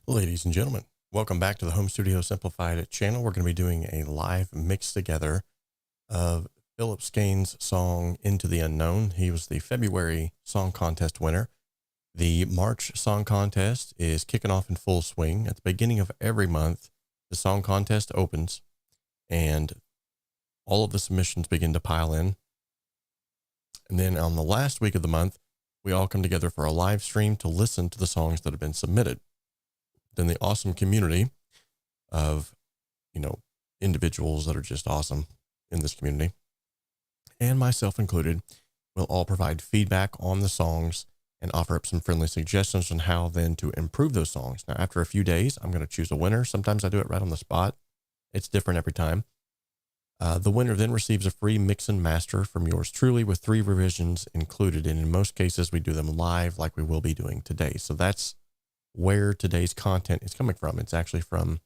Ladies and gentlemen, welcome back to the Home Studio Simplified channel. We're going to be doing a live mix together of Philip Skane's song Into the Unknown. He was the February Song Contest winner. The March Song Contest is kicking off in full swing. At the beginning of every month, the song contest opens and all of the submissions begin to pile in. And then on the last week of the month, we all come together for a live stream to listen to the songs that have been submitted. Then the awesome community of, individuals that are just awesome in this community, and myself included, will all provide feedback on the songs and offer up some friendly suggestions on how then to improve those songs. Now, after a few days, I'm going to choose a winner. Sometimes I do it right on the spot. It's different every time. The winner then receives a free mix and master from yours truly with 3 revisions included. And in most cases, we do them live like we will be doing today. So that's where today's content is coming from. It's actually from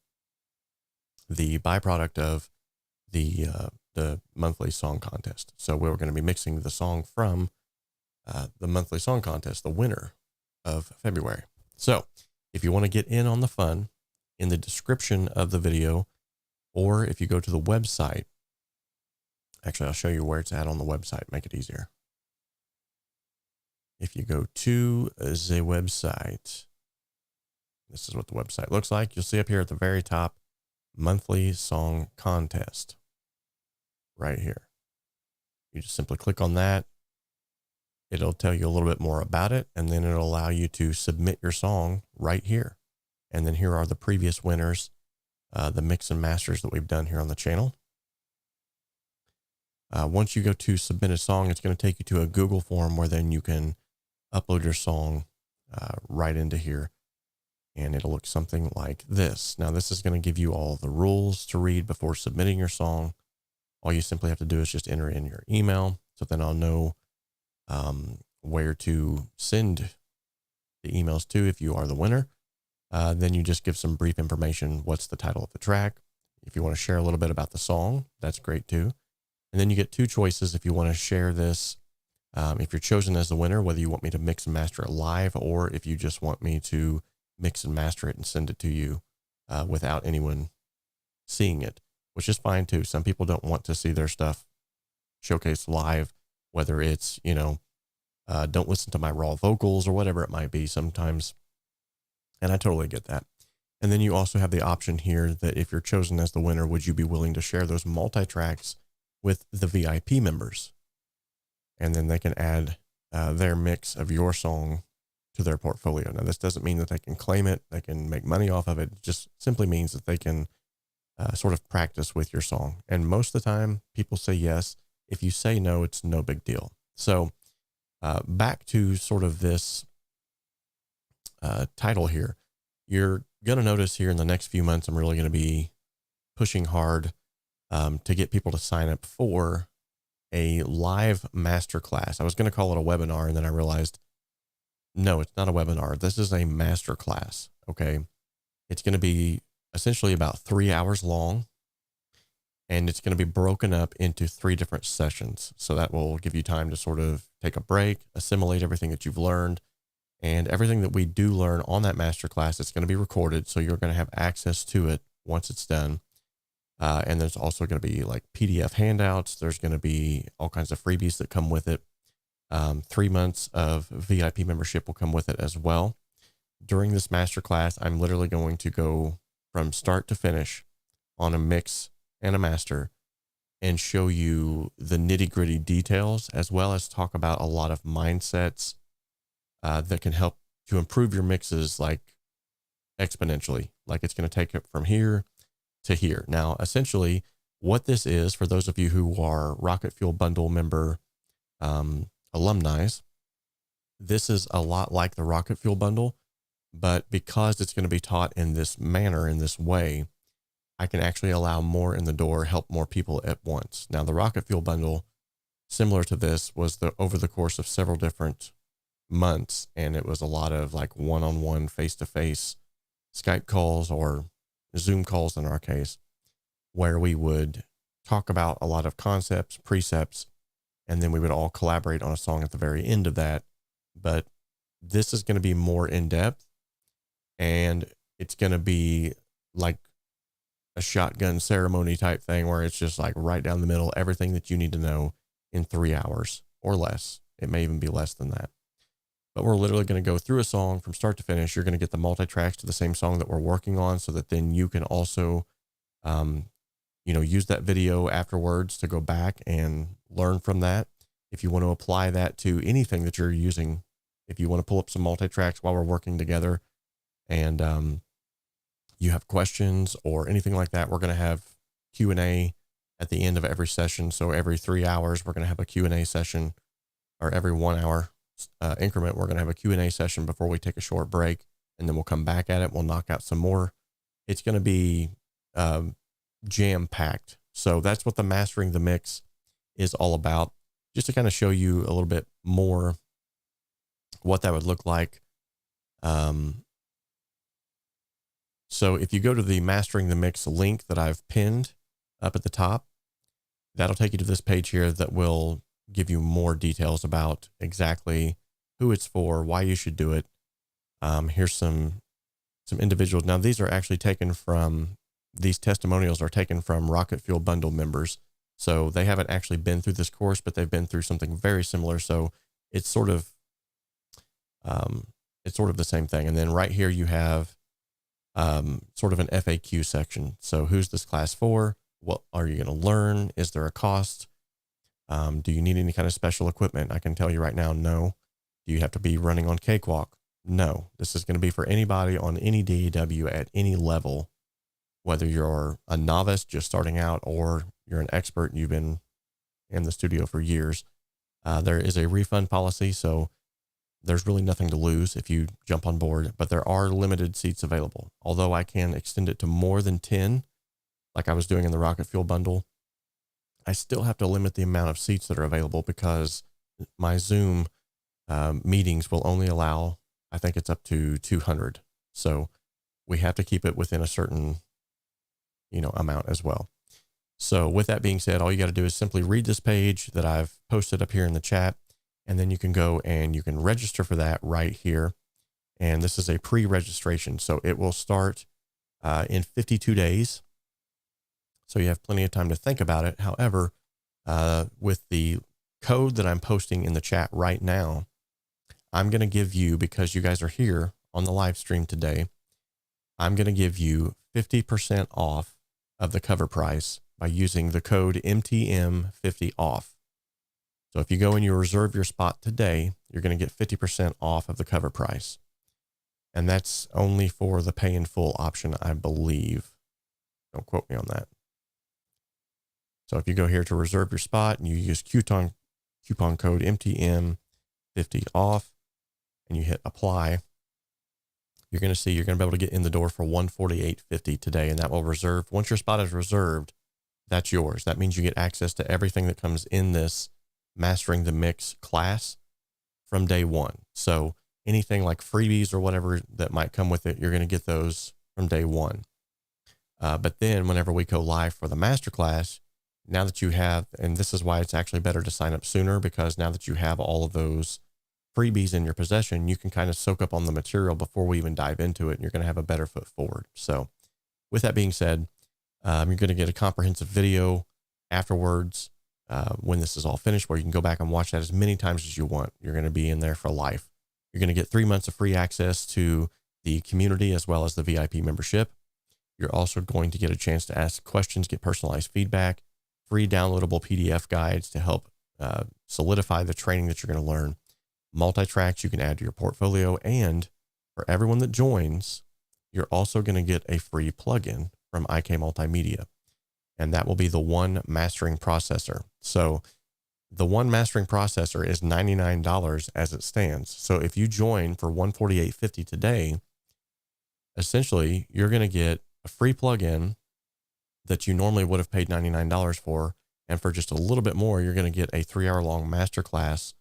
the byproduct of the monthly song contest. So we're going to be mixing the song from the monthly song contest, the winner of February. So if you want to get in on the fun, in the description of the video, or if you go to the website, actually, I'll show you where it's at on the website, make it easier. If you go to the website, this is what the website looks like. You'll see up here at the very top, monthly song contest, right here. You just simply click on that. It'll tell you a little bit more about it, and then it'll allow you to submit your song right here. And then here are the previous winners, the mix and masters that we've done here on the channel. Once you go to submit a song, it's going to take you to a Google form where then you can upload your song right into here. And it'll look something like this. Now, this is going to give you all the rules to read before submitting your song. All you simply have to do is just enter in your email. So then I'll know where to send the emails to if you are the winner. Then you just give some brief information. What's the title of the track? If you want to share a little bit about the song, that's great too. And then you get 2 choices if you want to share this. If you're chosen as the winner, whether you want me to mix and master it live, or if you just want me to mix and master it and send it to you without anyone seeing it, which is fine too. Some people don't want to see their stuff showcased live, whether it's, don't listen to my raw vocals or whatever it might be sometimes. And I totally get that. And then you also have the option here that if you're chosen as the winner, would you be willing to share those multi-tracks with the VIP members? And then they can add their mix of your song to their portfolio. Now, this doesn't mean that they can claim it, they can make money off of it. It just simply means that they can sort of practice with your song. And most of the time, people say yes. If you say no, it's no big deal. So back to sort of this title here. You're going to notice here in the next few months, I'm really going to be pushing hard to get people to sign up for a live masterclass. I was going to call it a webinar, and then I realized, no, it's not a webinar. This is a master class. Okay. It's going to be essentially about 3 hours long, and it's going to be broken up into 3 different sessions. So that will give you time to sort of take a break, assimilate everything that you've learned, and everything that we do learn on that master class. It's going to be recorded. So you're going to have access to it once it's done. And there's also going to be like PDF handouts. There's going to be all kinds of freebies that come with it. 3 months of VIP membership will come with it as well. During this masterclass, I'm literally going to go from start to finish on a mix and a master and show you the nitty-gritty details, as well as talk about a lot of mindsets that can help to improve your mixes like exponentially. Like it's going to take it from here to here. Now, essentially what this is, for those of you who are Rocket Fuel Bundle member alumni, this is a lot like the Rocket Fuel Bundle, but because it's going to be taught in this manner, in this way, I can actually allow more in the door, help more people at once. Now, the Rocket Fuel Bundle, similar to this, was over the course of several different months, and it was a lot of like one-on-one, face-to-face Skype calls or Zoom calls in our case, where we would talk about a lot of concepts, precepts, and then we would all collaborate on a song at the very end of that. But this is going to be more in depth, and it's going to be like a shotgun ceremony type thing where it's just like right down the middle, everything that you need to know in 3 hours or less. It may even be less than that. But we're literally going to go through a song from start to finish. You're going to get the multi-tracks to the same song that we're working on, so that then you can also, use that video afterwards to go back and learn from that. If you want to apply that to anything that you're using, if you want to pull up some multi-tracks while we're working together and you have questions or anything like that, we're going to have Q&A at the end of every session. So every 3 hours, we're going to have a Q&A session, or every 1 hour increment, we're going to have a Q&A session before we take a short break, and then we'll come back at it. We'll knock out some more. It's going to be jam-packed. So that's what the Mastering the Mix is all about, just to kind of show you a little bit more what that would look like. So if you go to the Mastering the Mix link that I've pinned up at the top, that'll take you to this page here that will give you more details about exactly who it's for, why you should do it. Here's some individuals. Now, these are actually taken from, these testimonials are taken from Rocket Fuel Bundle members. So they haven't actually been through this course, but they've been through something very similar. So it's sort of the same thing. And then right here you have sort of an FAQ section. So who's this class for? What are you going to learn? Is there a cost? Do you need any kind of special equipment? I can tell you right now, no. Do you have to be running on Cakewalk? No. This is going to be for anybody on any DAW at any level, whether you're a novice just starting out or you're an expert and you've been in the studio for years. There is a refund policy, so there's really nothing to lose if you jump on board, but there are limited seats available. Although I can extend it to more than 10, like I was doing in the Rocket Fuel Bundle, I still have to limit the amount of seats that are available because my Zoom meetings will only allow, I think it's up to 200. So we have to keep it within a certain, amount as well. So with that being said, all you got to do is simply read this page that I've posted up here in the chat, and then you can go and you can register for that right here. And this is a pre-registration. So it will start in 52 days. So you have plenty of time to think about it. However, with the code that I'm posting in the chat right now, I'm going to give you, because you guys are here on the live stream today, I'm going to give you 50% off of the cover price by using the code MTM50OFF. So if you go and you reserve your spot today, you're going to get 50% off of the cover price. And that's only for the pay in full option, I believe. Don't quote me on that. So if you go here to reserve your spot and you use coupon code MTM50OFF and you hit apply, you're going to see you're going to be able to get in the door for $148.50 today, and that will reserve. Once your spot is reserved, that's yours. That means you get access to everything that comes in this Mastering the Mix class from day one. So anything like freebies or whatever that might come with it, you're going to get those from day one. But then whenever we go live for the masterclass, now that you have, and this is why it's actually better to sign up sooner, because now that you have all of those freebies in your possession, you can kind of soak up on the material before we even dive into it, and you're going to have a better foot forward. So with that being said, you're going to get a comprehensive video afterwards when this is all finished, where you can go back and watch that as many times as you want. You're going to be in there for life. You're going to get 3 months of free access to the community as well as the VIP membership. You're also going to get a chance to ask questions, get personalized feedback, free downloadable PDF guides to help solidify the training that you're going to learn, multi-tracks you can add to your portfolio, and for everyone that joins, you're also going to get a free plugin from IK Multimedia, and that will be the One Mastering Processor. So the One Mastering Processor is $99 as it stands. So if you join for $148.50 today, essentially you're going to get a free plugin that you normally would have paid $99 for, and for just a little bit more, you're going to get a 3-hour-long masterclass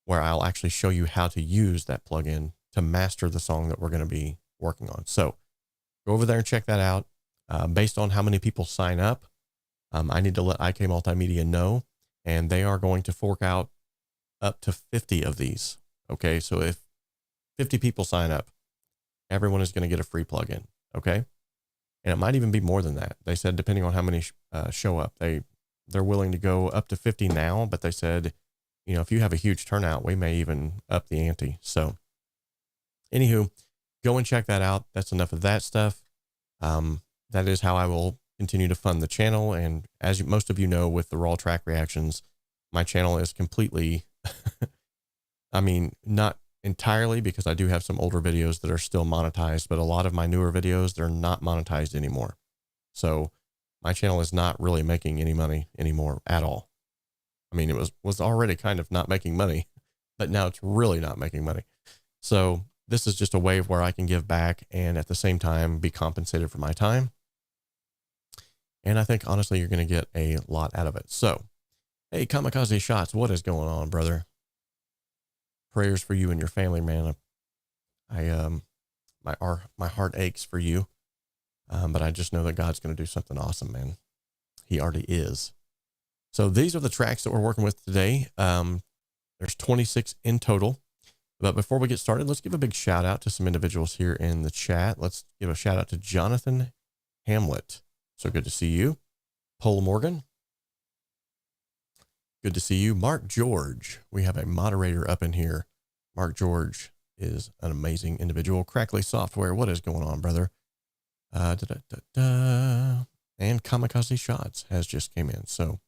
where I'll actually show you how to use that plugin to master the song that we're going to be working on. So go over there and check that out. Based on how many people sign up, I need to let IK Multimedia know, and they are going to fork out up to 50 of these. Okay, so if 50 people sign up, everyone is going to get a free plugin. Okay. And it might even be more than that. They said, depending on how many show up, they're willing to go up to 50 now, but they said, you know, if you have a huge turnout, we may even up the ante. So anywho, go and check that out. That's enough of that stuff. That is how I will continue to fund the channel. And as most of you know, with the raw track reactions, my channel is completely, I mean, not entirely, because I do have some older videos that are still monetized, but a lot of my newer videos, they're not monetized anymore. So my channel is not really making any money anymore at all. I mean, it was already kind of not making money, but now it's really not making money. So this is just a way where I can give back and at the same time be compensated for my time. And I think honestly, you're going to get a lot out of it. So, hey, Kamikaze Shots, what is going on, brother? Prayers for you and your family, man. My heart aches for you. But I just know that God's going to do something awesome, man. He already is. So these are the tracks that we're working with today. There's 26 in total. But before we get started, let's give a big shout out to some individuals here in the chat. Let's give a shout out to Jonathan Hamlet. So good to see you. Paul Morgan. Good to see you. Mark George. We have a moderator up in here. Mark George is an amazing individual. Crackly Software. What is going on, brother? And Kamikaze Shots has just came in. So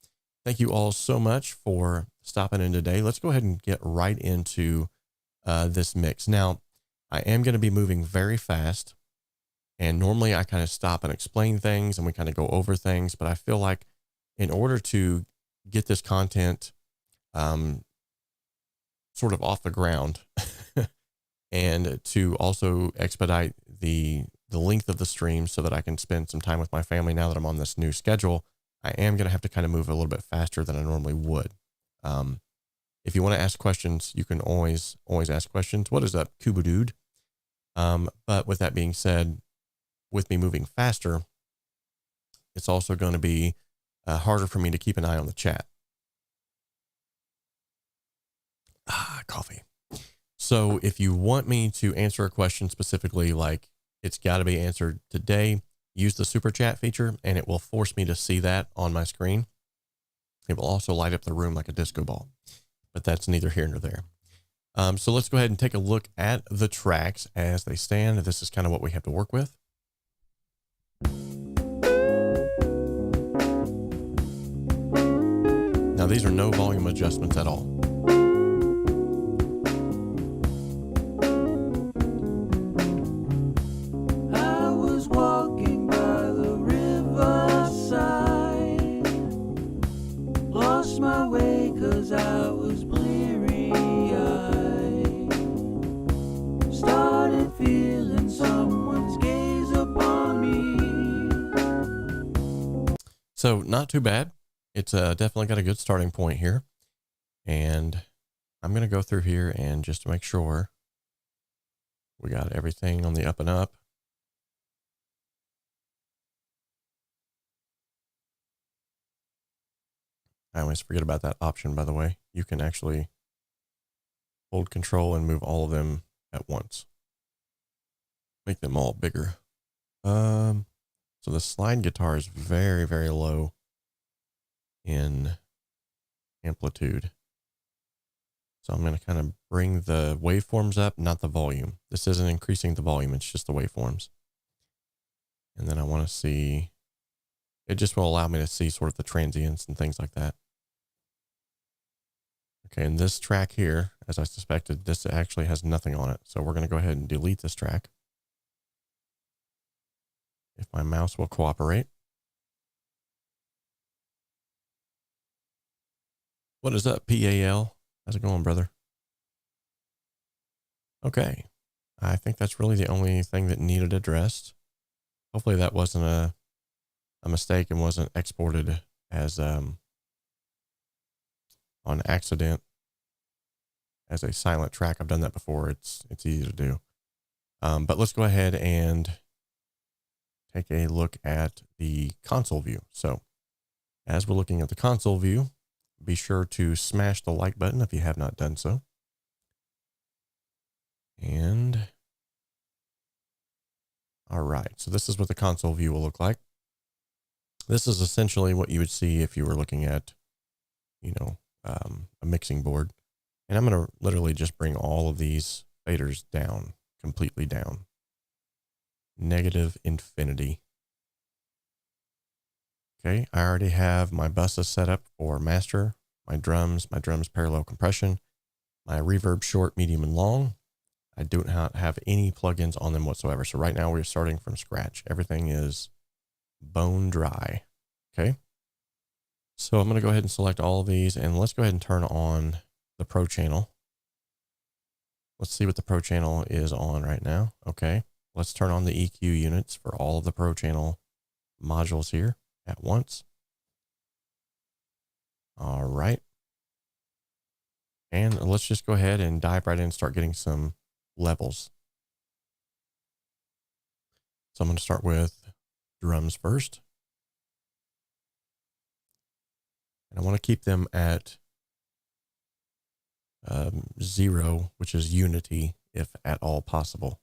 thank you all so much for stopping in today. Let's go ahead and get right into this mix. Now, I am going to be moving very fast, and normally I kind of stop and explain things and we kind of go over things, but I feel like in order to get this content sort of off the ground and to also expedite the length of the stream so that I can spend some time with my family now that I'm on this new schedule, I am going to have to kind of move a little bit faster than I normally would. If you want to ask questions, you can always ask questions. What is up, Kubu-dude? But with that being said, with me moving faster, it's also going to be harder for me to keep an eye on the chat. Coffee. So if you want me to answer a question specifically, like it's got to be answered today, use the super chat feature and it will force me to see that on my screen. It will also light up the room like a disco ball, but that's neither here nor there. So let's go ahead and take a look at the tracks as they stand. This is kind of what we have to work with. Now these are no volume adjustments at all. So not too bad. It's definitely got a good starting point here. And I'm going to go through here and just to make sure we got everything on the up and up. I always forget about that option, by the way. You can actually hold control and move all of them at once. Make them all bigger. So the slide guitar is very, very low in amplitude. So I'm going to kind of bring the waveforms up, not the volume. This isn't increasing the volume, it's just the waveforms. And then I want to see, it just will allow me to see sort of the transients and things like that. Okay, and this track here, as I suspected, this actually has nothing on it. So we're going to go ahead and delete this track. If my mouse will cooperate. What is up, PAL? How's it going, brother? Okay. I think that's really the only thing that needed addressed. Hopefully that wasn't a mistake and wasn't exported as on accident as a silent track. I've done that before. It's easy to do. But let's go ahead and take a look at the console view. So as we're looking at the console view, be sure to smash the like button if you have not done so. And All right, so this is what the console view will look like. This is essentially what you would see if you were looking at, you know, a mixing board. And I'm going to literally just bring all of these faders down, completely down. Negative infinity. Okay, I already have my buses set up for master, my drums parallel compression, my reverb short, medium, and long. I do not have any plugins on them whatsoever. So right now we're starting from scratch. Everything is bone dry. Okay. So I'm going to go ahead and select all of these, and let's go ahead and turn on the Pro channel. Let's see what the Pro channel is on right now. Okay. Let's turn on the EQ units for all of the Pro channel modules here at once. All right. And let's just go ahead and dive right in and start getting some levels. So I'm going to start with drums first. And I want to keep them at 0, which is unity, if at all possible.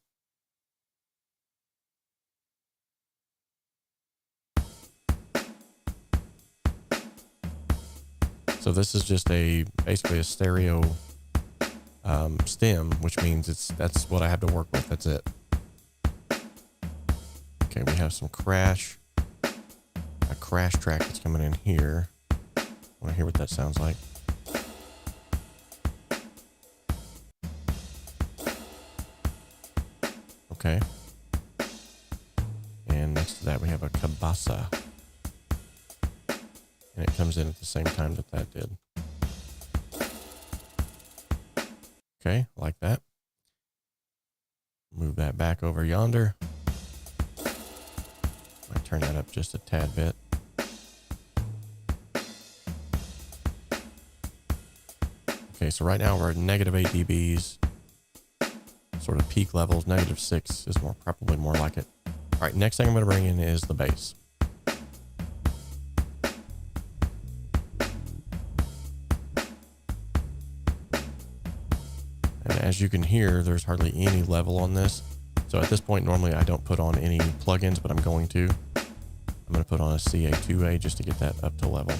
So this is just basically a stereo stem, which means that's what I have to work with. That's it. Okay, we have some crash, a crash track that's coming in here. I want to hear what that sounds like. Okay. And next to that we have a cabasa. And it comes in at the same time that did. Okay, like that. Move that back over yonder. Might turn that up just a tad bit. Okay, so right now we're at -8 dBs. Sort of peak levels. -6 is probably more like it. All right, next thing I'm going to bring in is the bass. And as you can hear, there's hardly any level on this. So at this point, normally I don't put on any plugins, but I'm going to. I'm going to put on a CA2A just to get that up to level.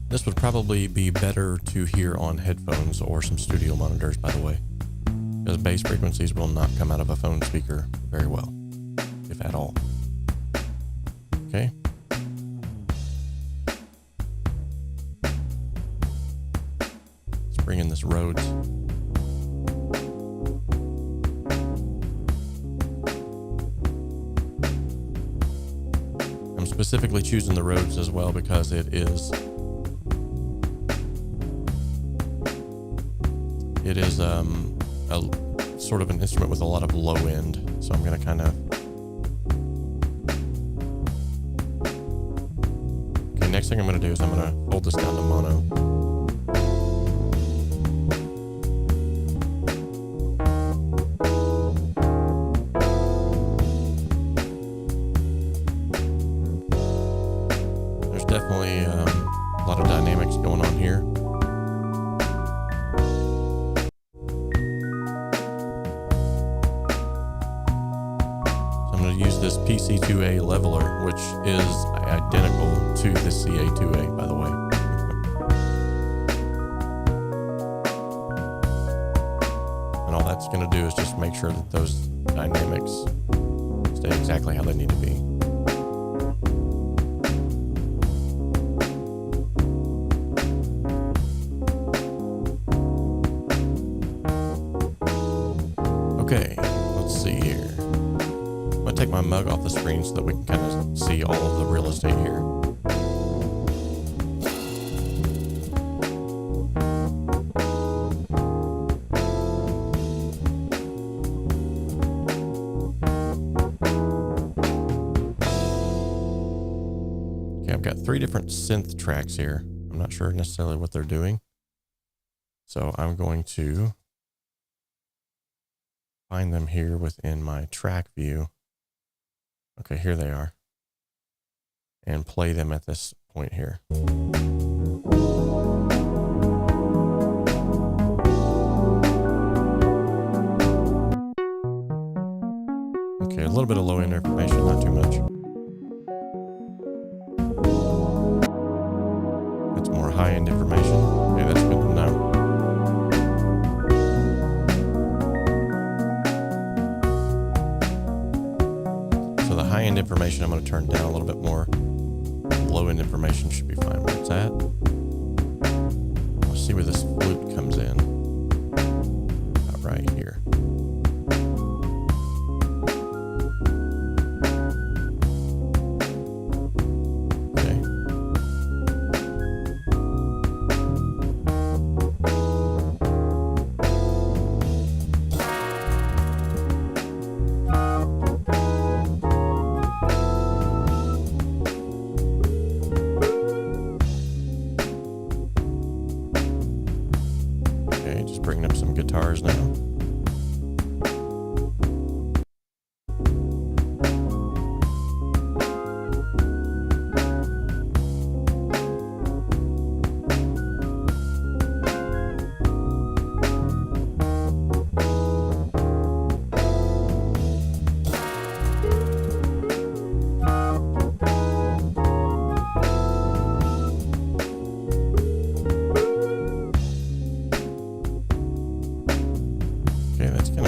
This would probably be better to hear on headphones or some studio monitors, by the way, because bass frequencies will not come out of a phone speaker very well, if at all. Okay. Let's bring in this Rhodes. I'm specifically choosing the Rhodes as well because it is a sort of an instrument with a lot of low end. So I'm going to kind of... Okay, next thing I'm going to do is I'm going to hold this down to mono. There's definitely a lot of dynamics going on here. Use this PC2A leveler, which is identical to the CA2A, by the way. And all that's going to do is just make sure that those dynamics stay exactly how they need to be. Okay, let's see here. I'm going to take my mug off the screen so that we can kind of see all of the real estate here. Okay, I've got 3 different synth tracks here. I'm I'm not sure necessarily what they're doing. So I'm going to find them here within my track view. Okay, here they are. And play them at this point here. Okay, a little bit of low end information, not too much. It's more high end information. Okay, that's good to know. So the high end information I'm going to turn down a little bit more. Low end information should be fine where it's at. Let's see where this flute comes in. About right here. Bringing up some guitars now.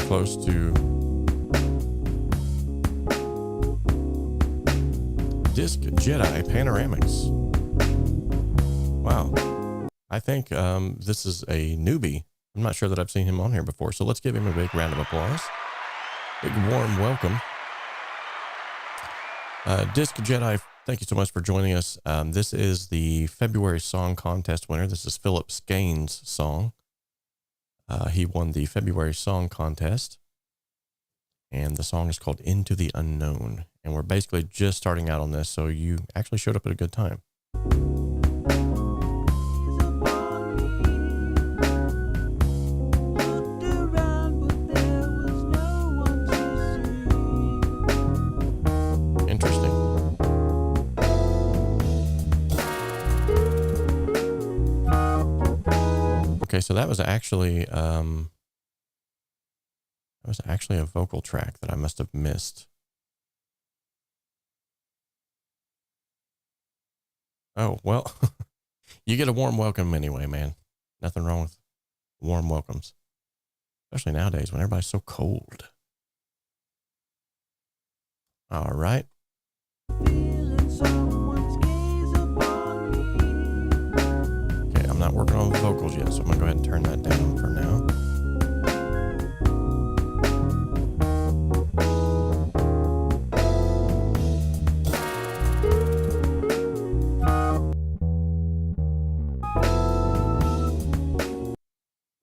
Close to Disc Jedi Panoramics. Wow. I think this is a newbie. I'm not sure that I've seen him on here before, so let's give him a big round of applause. Big warm welcome. Disc Jedi, thank you so much for joining us. This is the February Song Contest winner. This is Philip Skane's song. He won the February Song Contest, and the song is called Into the Unknown. And we're basically just starting out on this, so you actually showed up at a good time. Interesting. Okay, so that was actually a vocal track that I must have missed. Oh, well, you get a warm welcome anyway, man. Nothing wrong with warm welcomes, especially nowadays when everybody's so cold. All right. Okay, I'm not working on the vocals yet, so I'm gonna go ahead and turn that down for now.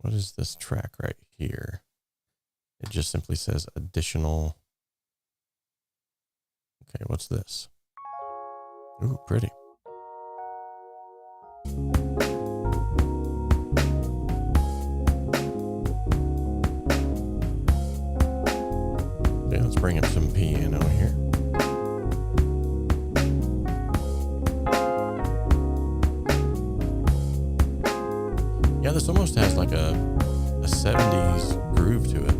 What is this track right here? It just simply says additional. Okay, what's this? Ooh, pretty. Okay, let's bring up some piano here. Yeah, this almost has like a 70s groove to it.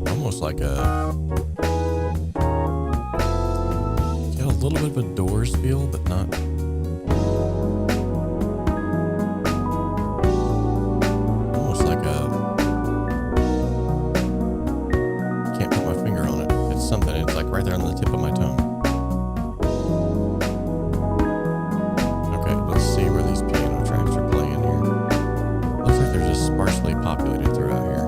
Almost like it's got a little bit of a Doors feel, but not. Almost like can't put my finger on it. It's something, it's like right there on the tip of my tongue. See where these piano tracks are playing here. Looks like they're just sparsely populated throughout here.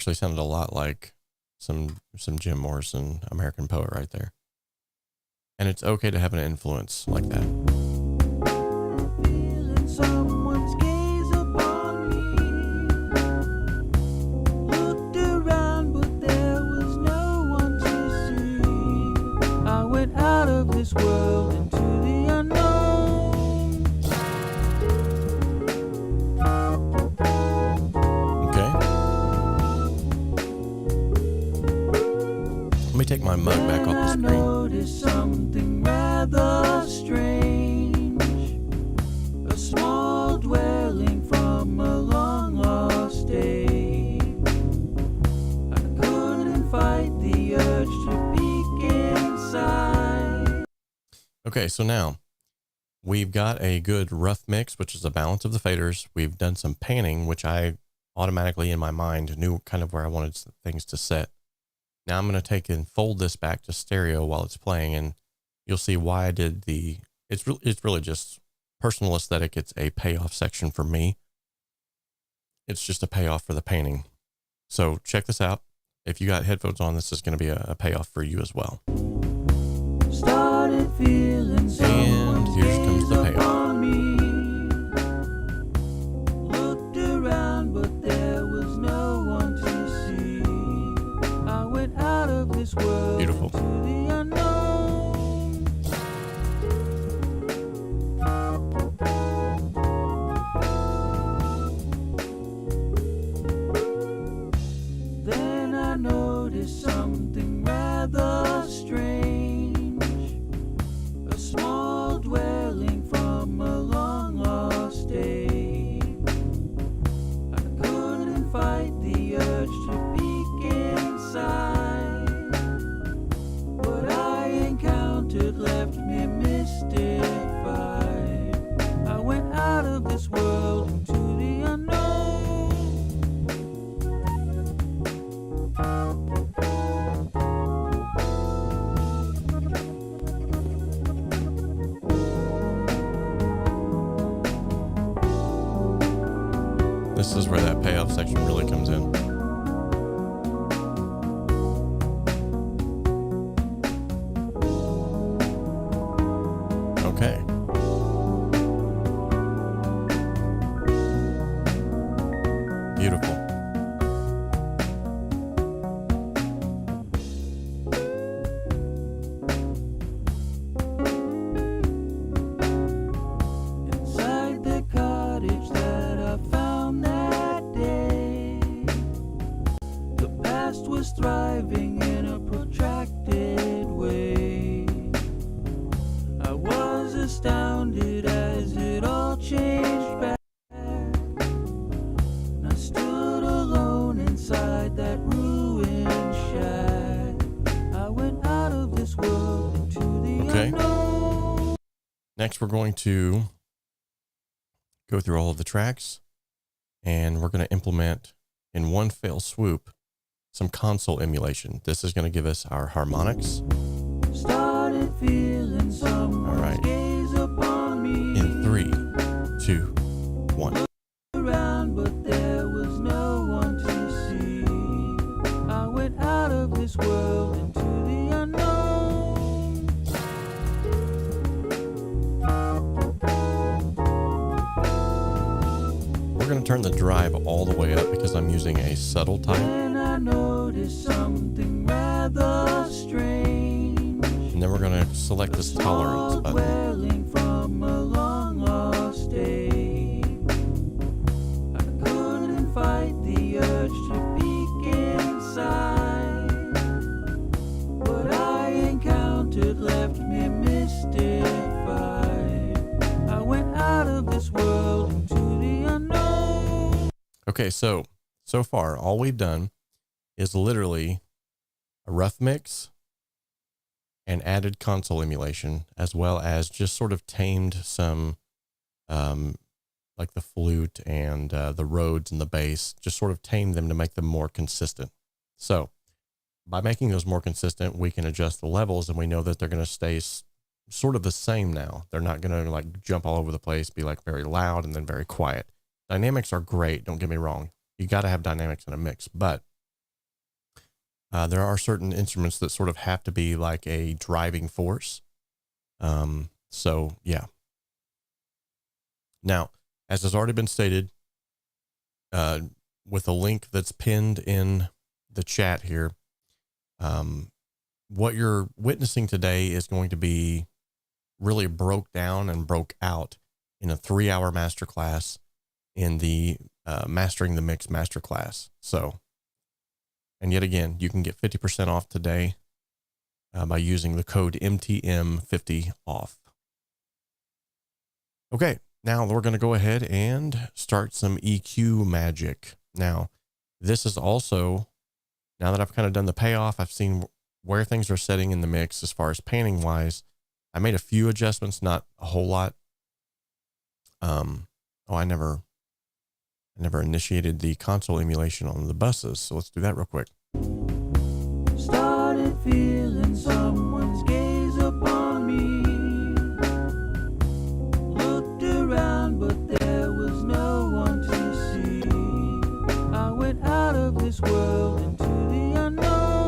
actually sounded a lot like some Jim Morrison American poet right there. And it's okay to have an influence like that. Feeling someone's gaze upon me. Looked around, but there was no one to see. I went out of this world into the unknown. Okay. Let me take my mug back off the I screen. noticed something rather strange. A small dwelling from a long lost day. I couldn't fight the urge to peek inside. Okay, so now we've got a good rough mix, which is a balance of the faders. We've done some panning, which I automatically in my mind knew kind of where I wanted things to set. Now I'm going to take and fold this back to stereo while it's playing, and you'll see why I did the, it's really just personal aesthetic. It's a payoff section for me. It's just a payoff for the painting. So check this out. If you got headphones on, this is going to be a payoff for you as well. Started feeling And someone's here comes the gaze payoff. upon me. Looked around, but there was no one to see. I went out of this world Beautiful. into the unknown. Then I noticed something rather strange. A small dwelling from a long lost day. I couldn't fight the urge to peek inside. What I encountered left me mystified. I went out of this world into the unknown. This is where that payoff section really comes in. Okay. Beautiful. Inside the cottage that I found that day, the past was thriving in a protracted way. I was astounded as it all changed back. I stood alone inside that ruined shack. I went out of this world into the Okay. unknown. Next, we're going to go through all of the tracks, and we're going to implement in one fell swoop some console emulation. This is going to give us our harmonics Started feeling someone's All right. gaze upon me. in 3, 2, 1. Around, but there was no one to see. I went out of this world into the unknown. We're going to turn the drive all the way up because I'm using a subtle type, Then I noticed something rather strange. and then we're going to select this tolerance Small button. dwelling from a long lost day. I couldn't fight the urge to peek inside. What I encountered left me mystified. I went out of this world into the unknown. Okay, so far, all we've done is literally a rough mix and added console emulation, as well as just sort of tamed some, like the flute and the Rhodes and the bass, just sort of tamed them to make them more consistent. So by making those more consistent, we can adjust the levels, and we know that they're going to stay sort of the same now. They're not going to like jump all over the place, be like very loud and then very quiet. Dynamics are great, don't get me wrong. You got to have dynamics in a mix, but There are certain instruments that sort of have to be like a driving force. So yeah. Now, as has already been stated, with a link that's pinned in the chat here, what you're witnessing today is going to be really broke down and broke out in a 3-hour masterclass in the Mastering the Mix Masterclass. So, and yet again, you can get 50% off today by using the code MTM50OFF. Okay, now we're going to go ahead and start some EQ magic. Now, this is also, now that I've kind of done the payoff, I've seen where things are setting in the mix as far as panning wise. I made a few adjustments, not a whole lot. I never initiated the console emulation on the buses, so let's do that real quick. Started feeling someone's gaze upon me. Looked around, but there was no one to see. I went out of this world into the unknown.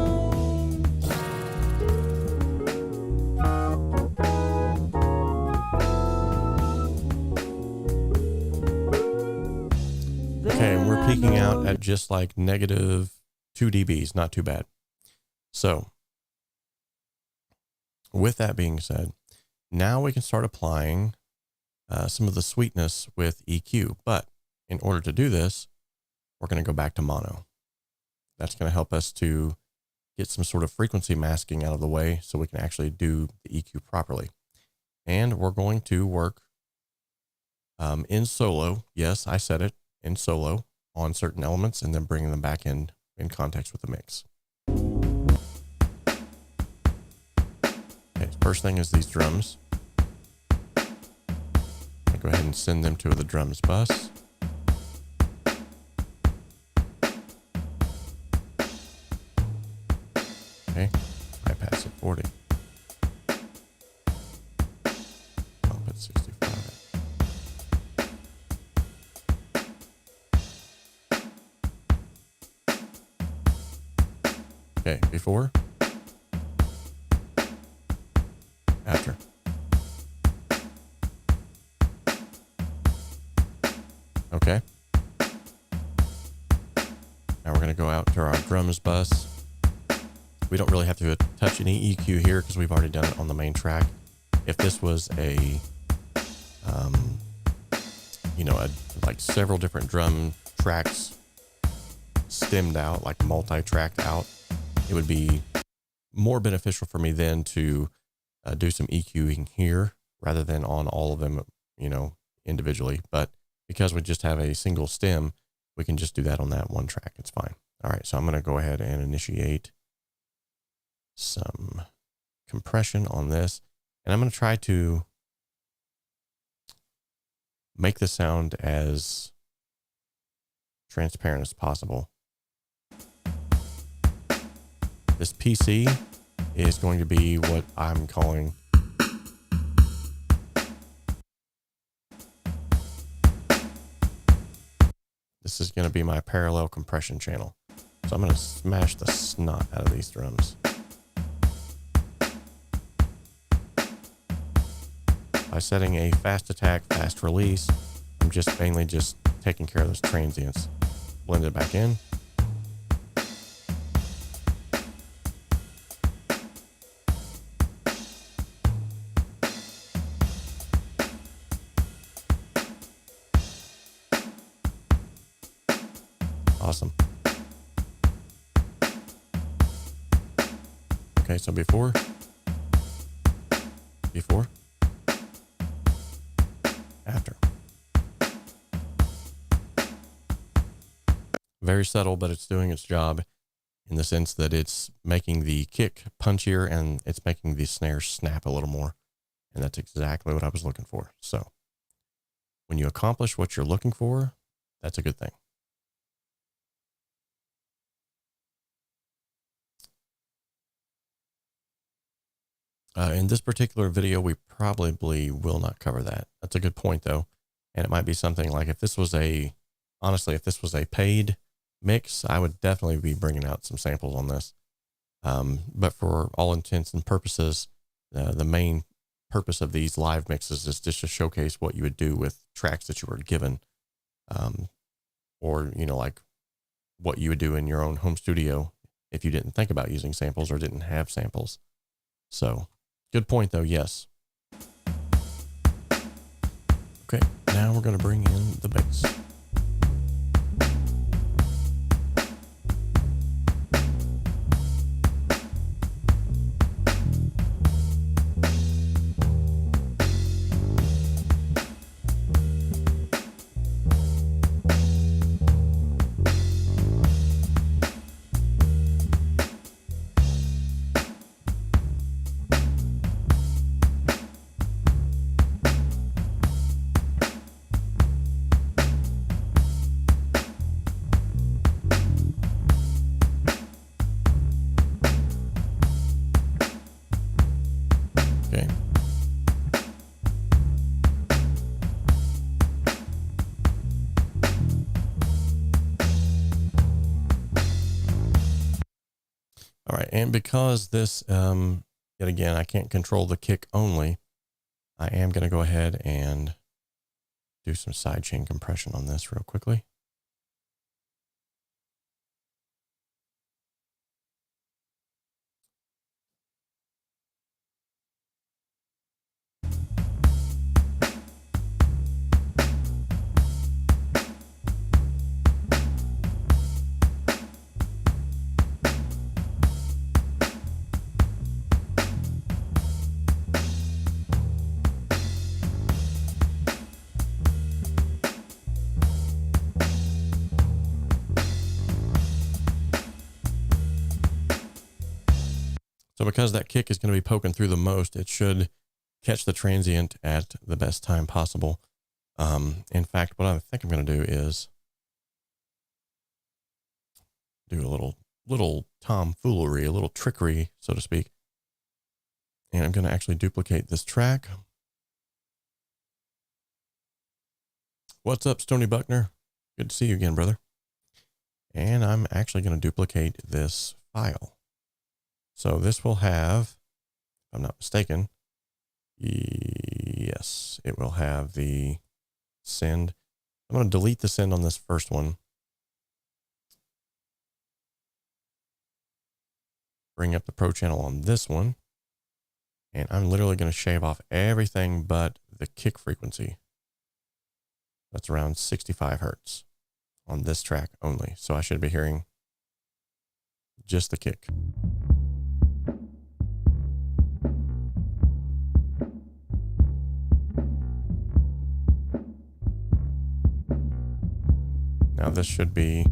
Okay, and we're peaking out at just like -2 dBs, not too bad. So with that being said, now we can start applying some of the sweetness with EQ. But in order to do this, we're going to go back to mono. That's going to help us to get some sort of frequency masking out of the way so we can actually do the EQ properly. And we're going to work in solo. Yes, I said it, in solo on certain elements, and then bringing them back in context with the mix. Okay, first thing is these drums. I'll go ahead and send them to the drums bus. Okay, bypass at 40. I'll put 65. Okay, before, after. Okay. Now we're going to go out to our drums bus. We don't really have to touch any EQ here because we've already done it on the main track. If this was a, like several different drum tracks stemmed out, like multi-tracked out, it would be more beneficial for me then to do some EQing here rather than on all of them, individually. But because we just have a single stem, we can just do that on that one track. It's fine. All right, so I'm going to go ahead and initiate some compression on this, and I'm going to try to make the sound as transparent as possible. This PC is going to be what I'm calling this is going to be my parallel compression channel. So I'm going to smash the snot out of these drums. By setting a fast attack, fast release, I'm just mainly just taking care of those transients. Blend it back in. Awesome. Okay, so before, after. Very subtle, but it's doing its job in the sense that it's making the kick punchier and it's making the snare snap a little more. And that's exactly what I was looking for. So when you accomplish what you're looking for, that's a good thing. In this particular video, we probably will not cover that. That's a good point, though. And it might be something like if this was honestly, if this was a paid mix, I would definitely be bringing out some samples on this. But for all intents and purposes, the main purpose of these live mixes is just to showcase what you would do with tracks that you were given, or, you know, like what you would do in your own home studio if you didn't think about using samples or didn't have samples. So good point though. Yes. Okay. Now we're going to bring in the bass. Okay. All right, and because this, yet again, I can't control the kick only, I am going to go ahead and do some sidechain compression on this real quickly. So because that kick is going to be poking through the most, it should catch the transient at the best time possible. In fact, what I think I'm going to do is do a little tomfoolery, a little trickery, so to speak. And I'm going to actually duplicate this track. What's up, Stony Buckner? Good to see you again, brother. And I'm actually going to duplicate this file. So this will have, if I'm not mistaken, yes, it will have the send. I'm going to delete the send on this first one. Bring up the Pro channel on this one. And I'm literally going to shave off everything but the kick frequency. That's around 65 hertz on this track only. So I should be hearing just the kick. Now this should be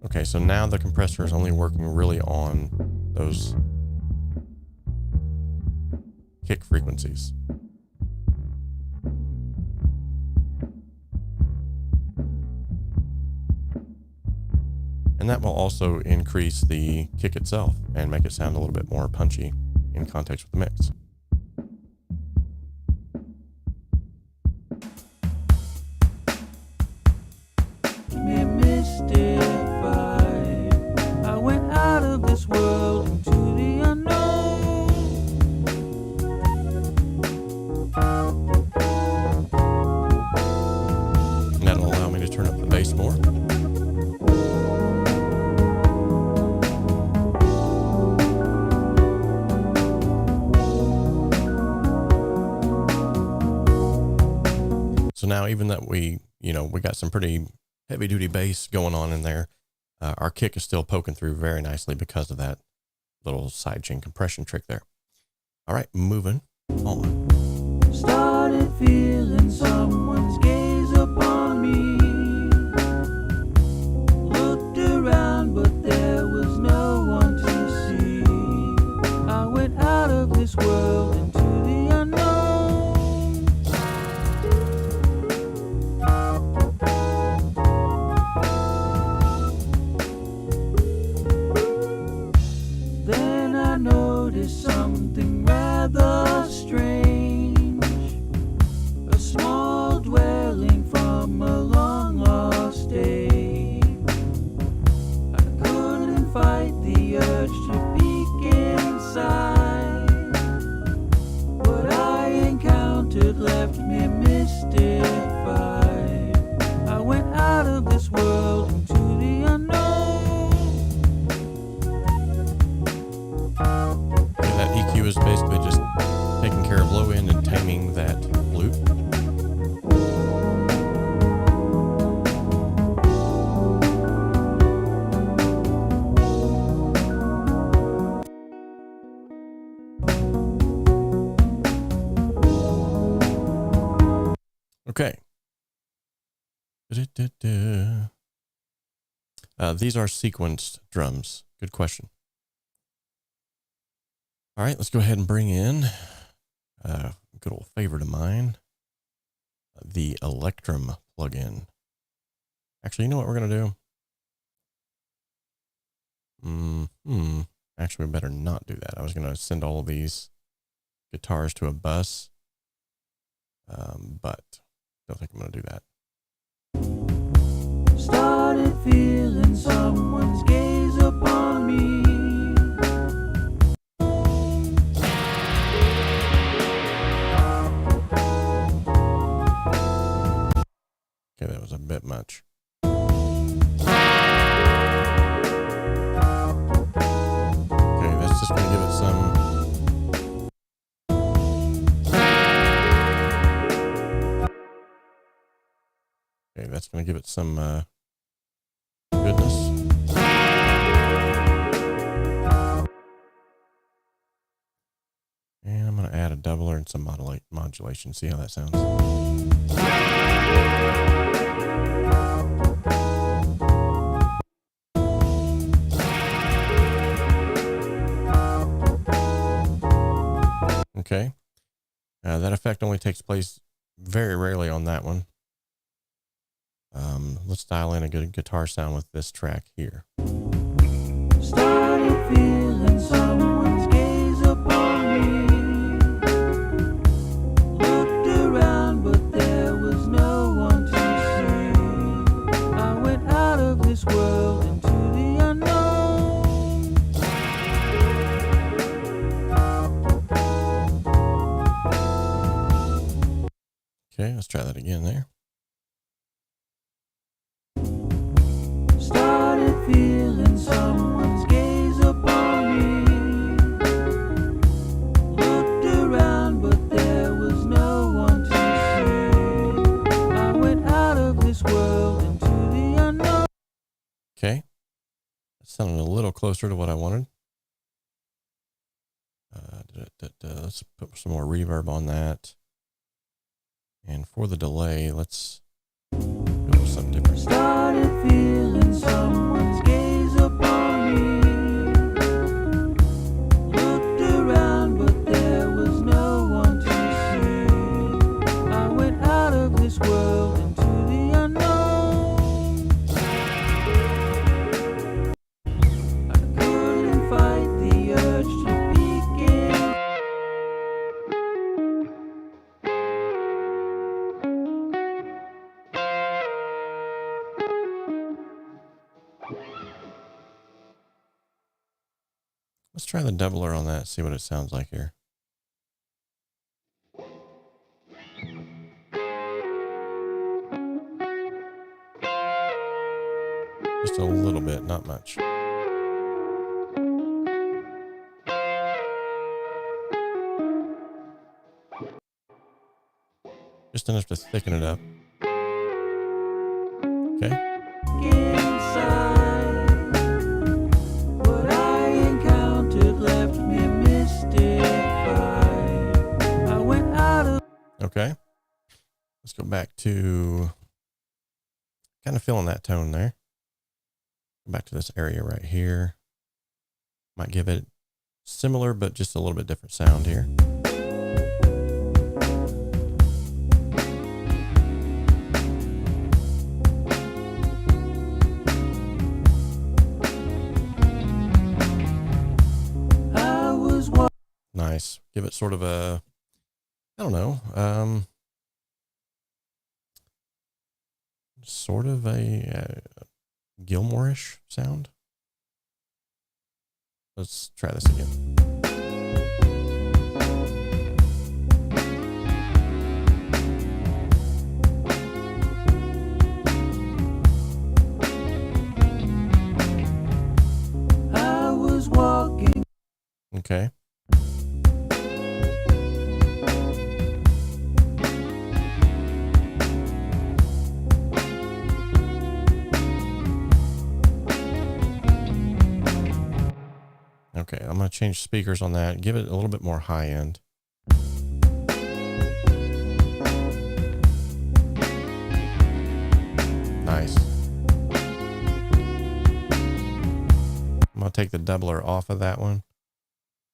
okay. So now the compressor is only working really on those kick frequencies. And that will also increase the kick itself and make it sound a little bit more punchy in context with the mix. I went out of this world into the unknown. And that'll allow me to turn up the bass more. So now even that we got some pretty heavy duty bass going on in there, our kick is still poking through very nicely because of that little sidechain compression trick there. All right, moving on. Started feeling someone's gaze upon me. Looked around, but there was no one to see. I went out of this world into the unknown. Then I noticed something rather strange. A small Okay. These are sequenced drums. Good question. All right, let's go ahead and bring in a good old favorite of mine, the Electrum plugin. Actually, you know what we're going to do? Actually, we better not do that. I was going to send all of these guitars to a bus, but don't think I'm going to do that. Started feeling someone's gaze upon me. Okay, that was a bit much. Okay, that's just going to give it some. Okay, that's going to give it some goodness. And I'm going to add a doubler and some modulation. See how that sounds. Okay. That effect only takes place very rarely on that one. Let's dial in a good guitar sound with this track here. Started feeling someone's gaze upon me. Looked around, but there was no one to see. I went out of this world into the unknown. Okay, let's try that again there. Started feeling someone's gaze upon me. Looked around, but there was no one to see. I went out of this world into the unknown. Okay. That sounded a little closer to what I wanted. Let's put some more reverb on that. And for the delay, let's go with something different. Started feeling someone's gaze upon me. Looked around, but there was no one to see. I went out of this world into the unknown. I couldn't fight the urge to begin. Let's try the doubler on that, see what it sounds like here. Just a little bit, not much. Just enough to thicken it up. Okay. Inside, what I encountered left me mystified. I went out of. Okay. Let's go back to kind of feeling that tone there. Go back to this area right here. Might give it similar, but just a little bit different sound here. Nice. Give it sort of a, I don't know, sort of a Gilmore-ish sound. Let's try this again. I was walking. Okay. Okay, I'm going to change speakers on that, give it a little bit more high end. Nice. I'm going to take the doubler off of that one,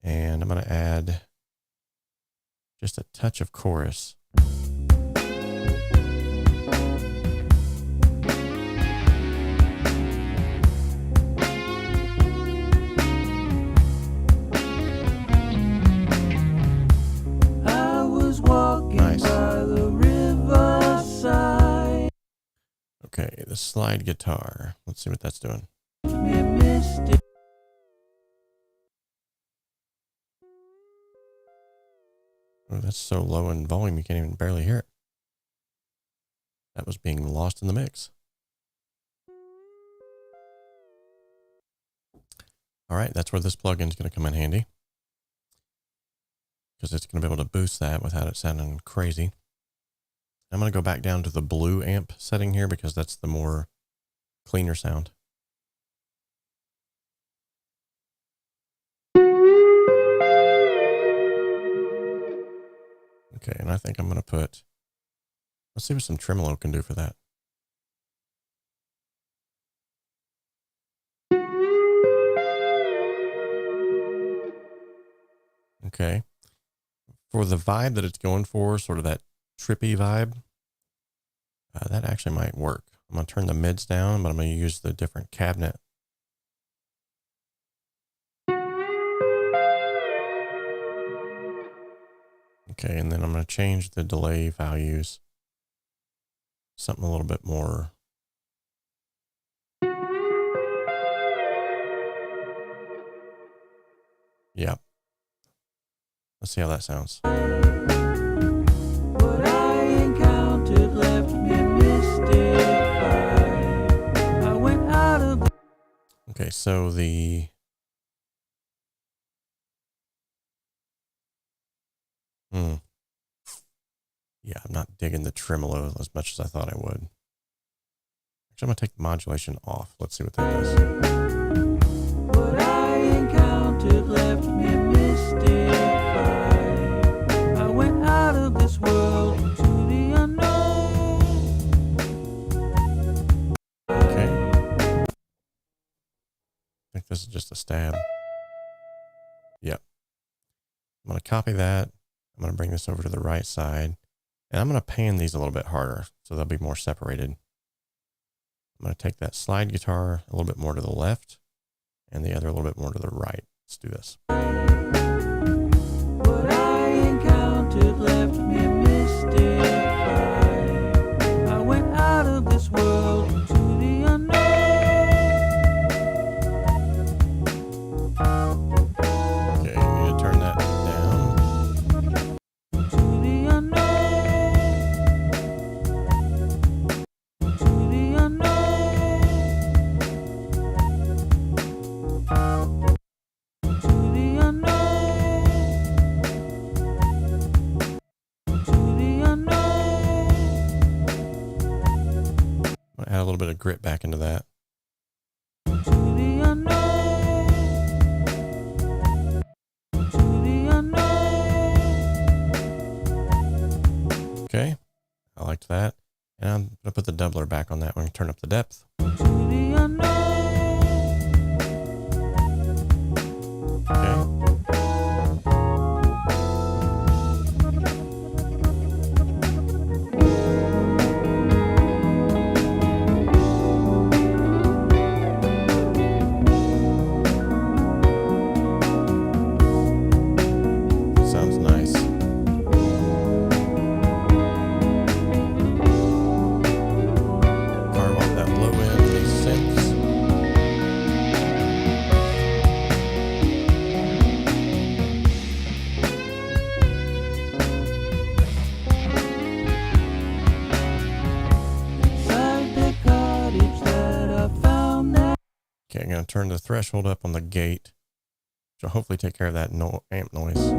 and I'm going to add just a touch of chorus. I was walking Nice. by the riverside. Okay, the slide guitar. Let's see what that's doing. Me misty. Oh, that's so low in volume you can't even barely hear it. That was being lost in the mix. All right, that's where this plugin is going to come in handy, because it's going to be able to boost that without it sounding crazy. I'm going to go back down to the blue amp setting here because that's the more cleaner sound. Okay, and I think I'm going to put, let's see what some tremolo can do for that. Okay. For the vibe that it's going for, sort of that trippy vibe, that actually might work. I'm going to turn the mids down, but I'm going to use the different cabinet. Okay, and then I'm going to change the delay values. Something a little bit more. Yep. Let's see how that sounds. What I encountered left me mystified. I went out of. Okay, so the yeah, I'm not digging the tremolo as much as I thought I would. Actually, I'm going to take the modulation off. Let's see what that does. What I encountered left me mystified. I went out of this world into the unknown. Okay. I think this is just a stab. Yep. I'm going to copy that. I'm going to bring this over to the right side. And I'm going to pan these a little bit harder so they'll be more separated. I'm going to take that slide guitar a little bit more to the left and the other a little bit more to the right. Let's do this. What I encountered left me mystified. I went out of this world into the unknown. Okay, you need to turn that down. To the unknown. To the unknown. To the unknown. To the unknown. I'm going to add a little bit of grit back into that. To the unknown. To the unknown. Okay, I liked that. And I'm going to put the doubler back on that one and turn up the depth. To the unknown. Okay. Sounds nice. Carve off that low end of these synths. Inside the cottage that I found that. Okay, I'm going to turn the threshold up on the gate, which will hopefully take care of that amp noise.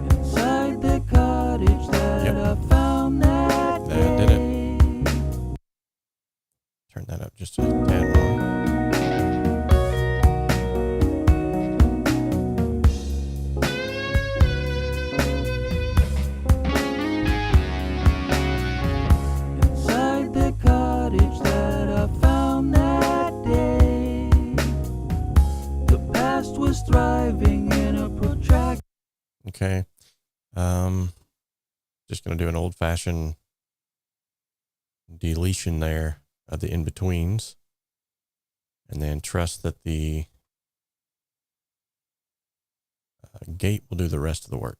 Inside the cottage that Yep. I found that That did it. day. Turn that up just a tad more. past was thriving in a protracted. Okay. Just going to do an old-fashioned deletion there of the in-betweens, and then trust that the gate will do the rest of the work.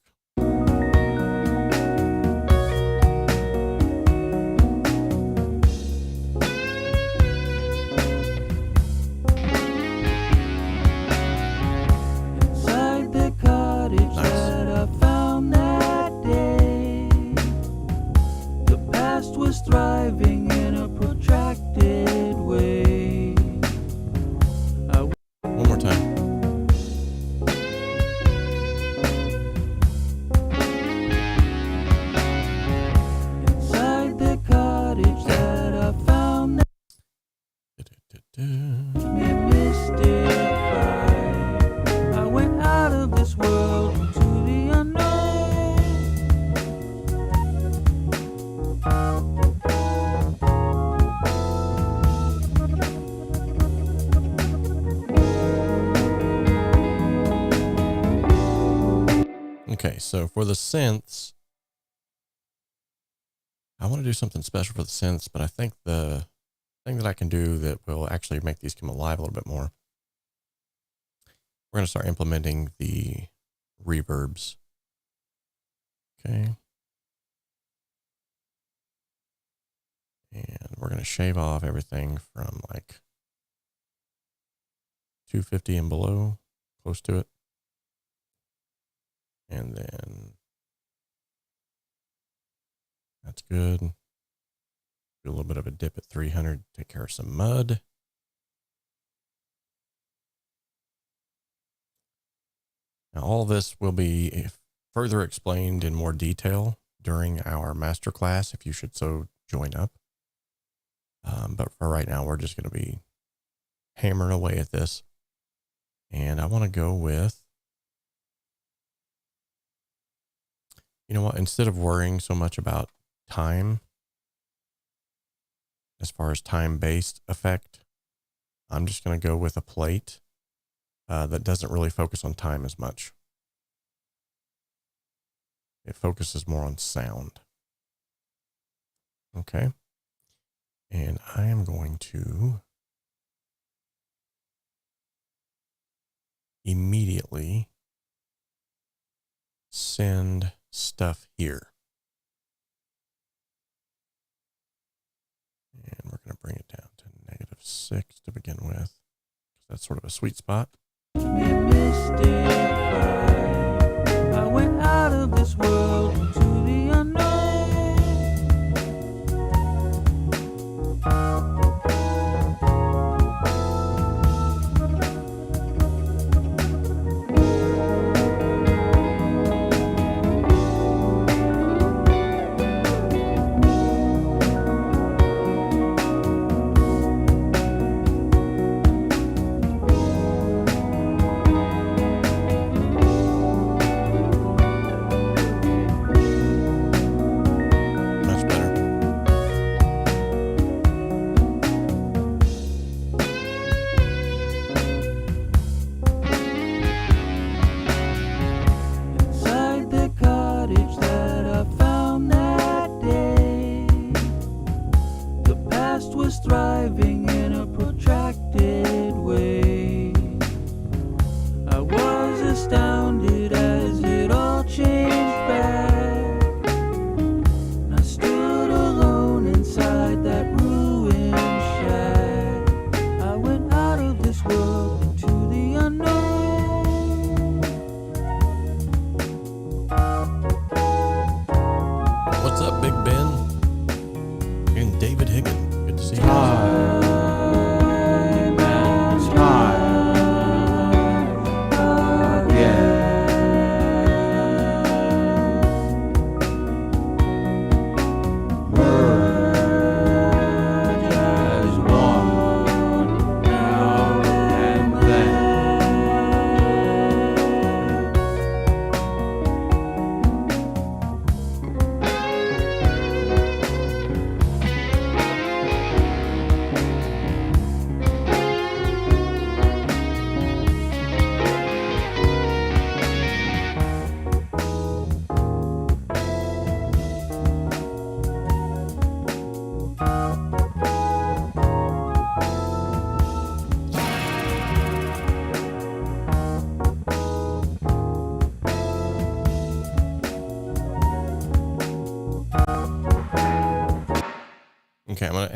Inside the cottage that I found that day, the past was thriving in a protracted way. One more time. Inside the cottage that I found that me mystified. I went out of this world into the unknown. Okay, so for the synths, I want to do something special for the synths, but I think the thing that I can do that will actually make these come alive a little bit more, we're going to start implementing the reverbs. Okay. And we're going to shave off everything from like 250 and below, close to it. And then that's good. Do a little bit of a dip at 300, take care of some mud. Now all this will be further explained in more detail during our masterclass if you should so join up. But for right now, we're just going to be hammering away at this. And I want to go with, you know what, instead of worrying so much about time, as far as time-based effect, I'm just going to go with a plate that doesn't really focus on time as much. It focuses more on sound. Okay. And I am going to immediately send stuff here. And we're going to bring it down to -6 to begin with. That's sort of a sweet spot. Me mystified. I went out of this world into the unknown. Much better. Inside the cottage that I found that day, the past was thriving in a protracted way. I was astounded as it all changed back. I stood alone inside that ruined shack. I went out of this world into the unknown. What's up, Big Ben? And David Higgin. Good to see you. Time and time again.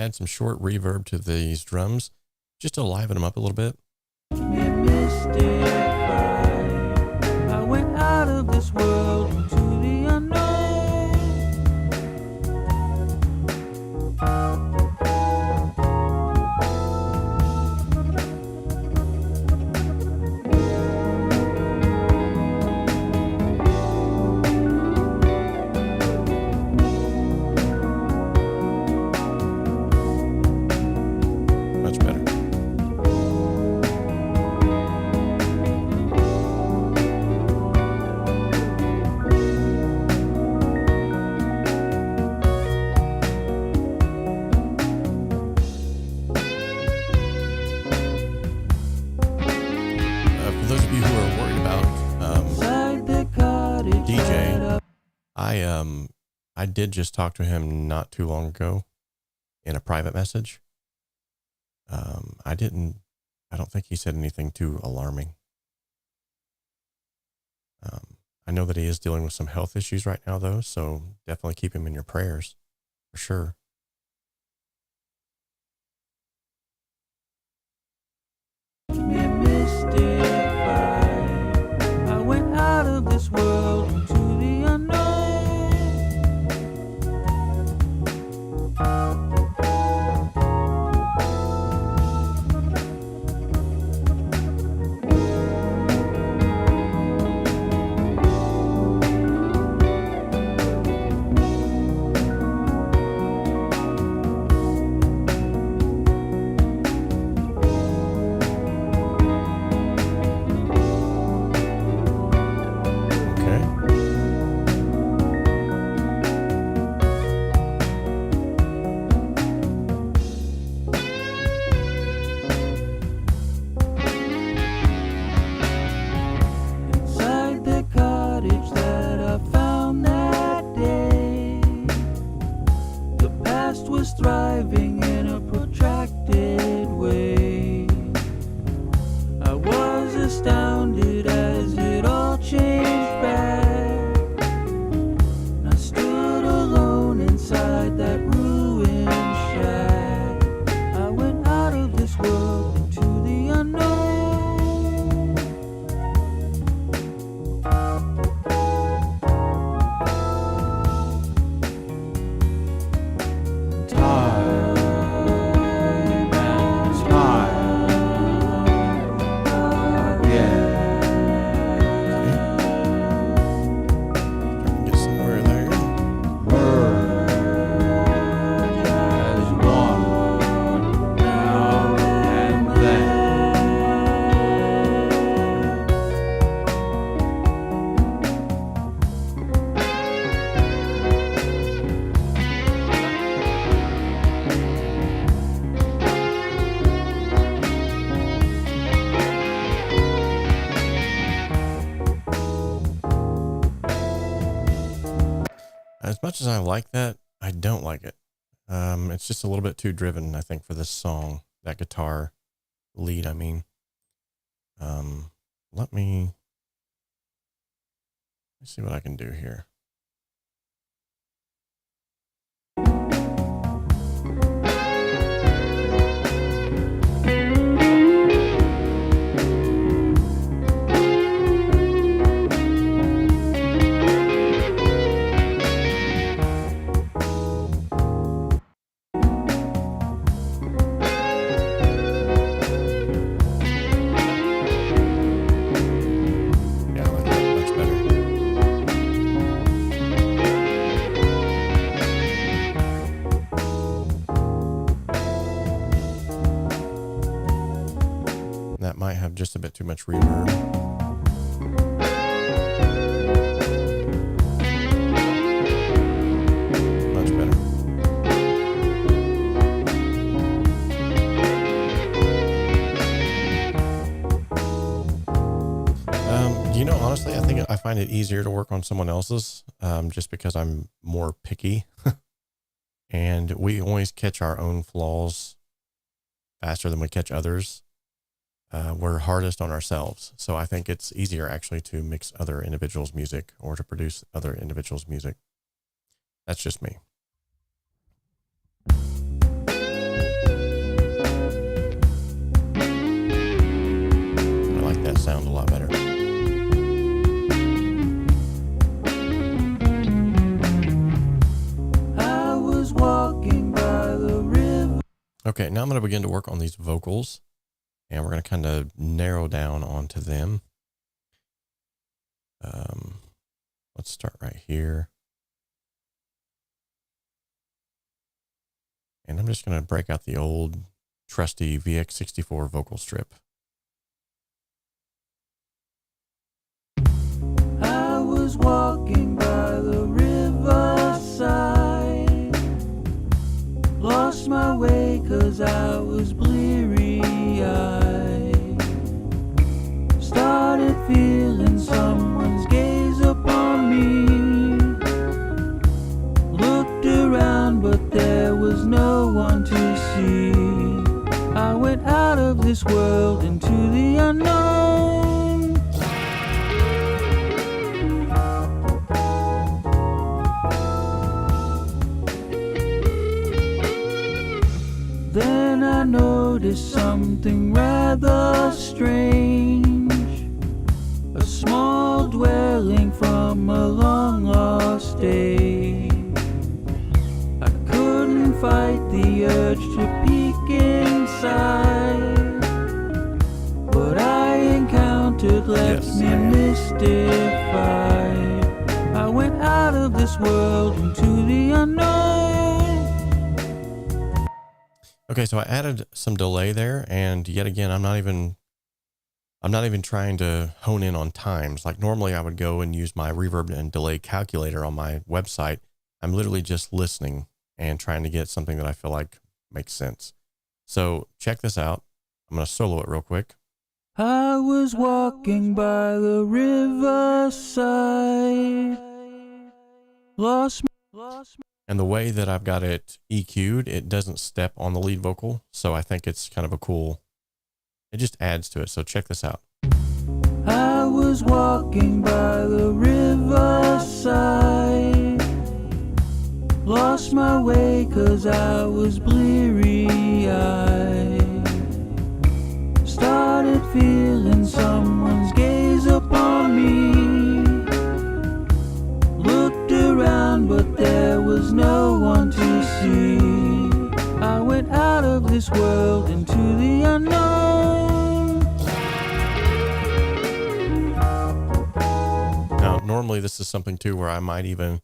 add some short reverb to these drums just to liven them up a little bit. I went out of this world into the unknown. Much better. For those of you who are worried about DJ, I did just talk to him not too long ago in a private message. I don't think he said anything too alarming. I know that he is dealing with some health issues right now though, so definitely keep him in your prayers for sure. I went out of this world into the unknown. Thriving in a protracted way. I was astounded as it all changed back. I stood alone inside that ruined shack. I went out of this world into the unknown. As much as I like that, I don't like it. It's just a little bit too driven, I think, for this song. That guitar lead, I mean. Let me see what I can do here. That might have just a bit too much reverb. Much better. You know, honestly, I think I find it easier to work on someone else's, just because I'm more picky. And we always catch our own flaws faster than we catch others. We're hardest on ourselves. So I think it's easier actually to mix other individuals' music or to produce other individuals' music. That's just me. sound a lot better. I was walking by the river. Okay, now I'm going to begin to work on these vocals, and we're going to kind of narrow down onto them. Let's start right here. And I'm just going to break out the old trusty VX64 vocal strip. I was walking by the riverside, lost my way 'cause I was bleary-eyed, started feeling someone's gaze upon me, looked around but there was no one to see. I went out of this world into the unknown. Then I noticed something rather strange, a small dwelling from a long lost day. I couldn't fight the urge to peek inside. What I encountered left Yes, me I am. mystified. I went out of this world into the unknown. Okay, so I added some delay there, and yet again, I'm not even trying to hone in on times. Like normally I would go and use my reverb and delay calculator on my website. I'm literally just listening and trying to get something that I feel like makes sense. So check this out. I'm going to solo it real quick. I was walking by the riverside, lost. And the way that I've got it EQ'd, it doesn't step on the lead vocal. So I think it's kind of a cool, it just adds to it. So check this out. I was walking by the riverside, lost my way 'cause I was bleary-eyed, started feeling someone's gaze upon me, looked around but there was no one to see. I went out of this world into the unknown. Now, normally this is something too where I might even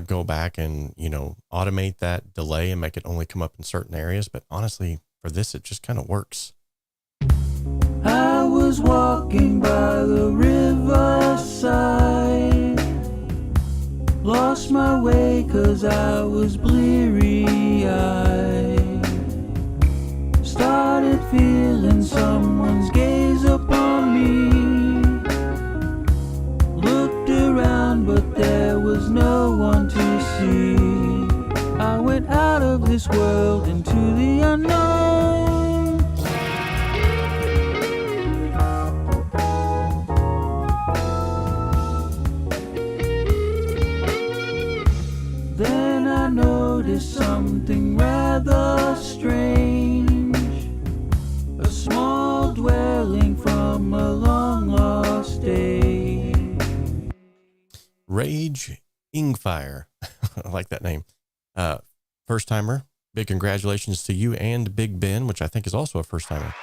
go back and, you know, automate that delay and make it only come up in certain areas. But honestly, for this, it just kind of works. I was walking by the riverside, lost my way 'cause I was bleary-eyed, started feeling someone's gaze upon me, looked around but there was no one to see. I went out of this world into the unknown. Then I noticed something rather strange, a small dwelling from a long lost day. 𝗬𝗂𝗍𝗍. I like that name. First timer, big congratulations to you and Big Ben, which I think is also a first timer.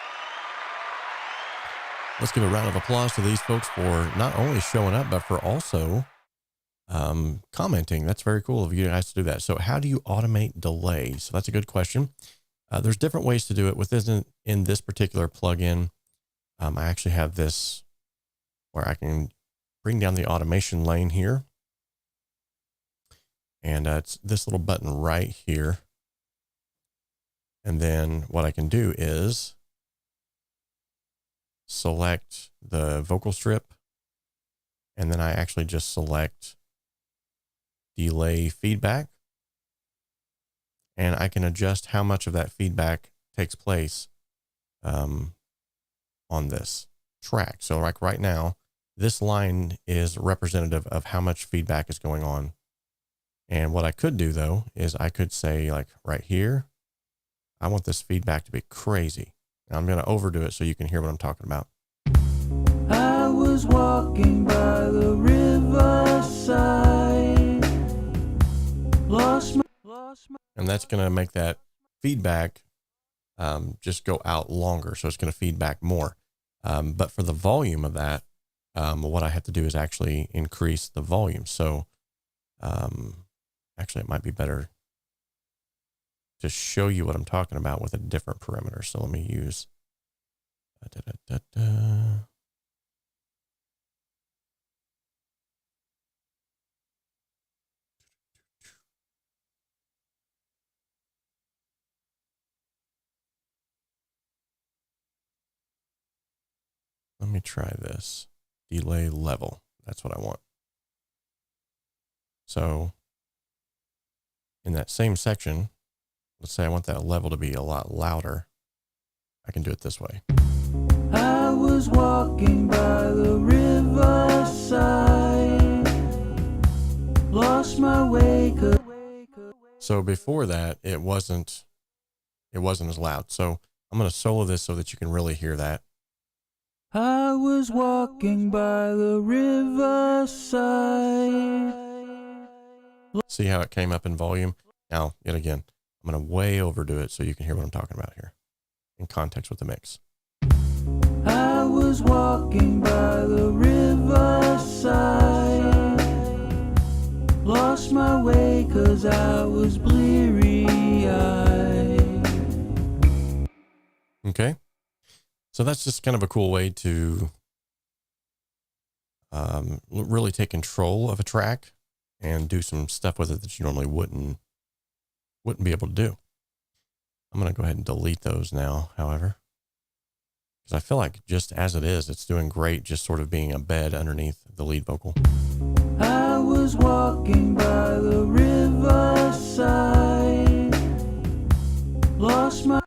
Let's give a round of applause to these folks for not only showing up, but for also commenting. That's very cool of you guys to do that. So how do you automate delay? So that's a good question. There's different ways to do it. In this particular plugin, I actually have this where I can bring down the automation lane here. And it's this little button right here. And then what I can do is select the vocal strip. And then I actually just select delay feedback. And I can adjust how much of that feedback takes place on this track. So like right now, this line is representative of how much feedback is going on. And what I could do though, is I could say like right here, I want this feedback to be crazy. Now I'm going to overdo it so you can hear what I'm talking about. walking by the riverside, lost my. And that's going to make that feedback just go out longer. So it's going to feedback more. But for the volume of that, what I have to do is actually increase the volume. So actually it might be better to show you what I'm talking about with a different parameter. So let me use let me try this delay level. That's what I want. So in that same section, let's say I want that level to be a lot louder. I can do it this way. I was walking by the riverside, lost my way. So before that, it wasn't as loud. So I'm going to solo this so that you can really hear that. I was walking by the riverside. See how it came up in volume? Now, yet again, I'm going to way overdo it so you can hear what I'm talking about here in context with the mix. I was walking by the riverside, lost my way 'cause I was bleary-eyed. Okay. So that's just kind of a cool way to really take control of a track and do some stuff with it that you normally wouldn't be able to do. I'm going to go ahead and delete those now, however, because I feel like just as it is, it's doing great just sort of being a bed underneath the lead vocal. I was walking by the riverside, lost my.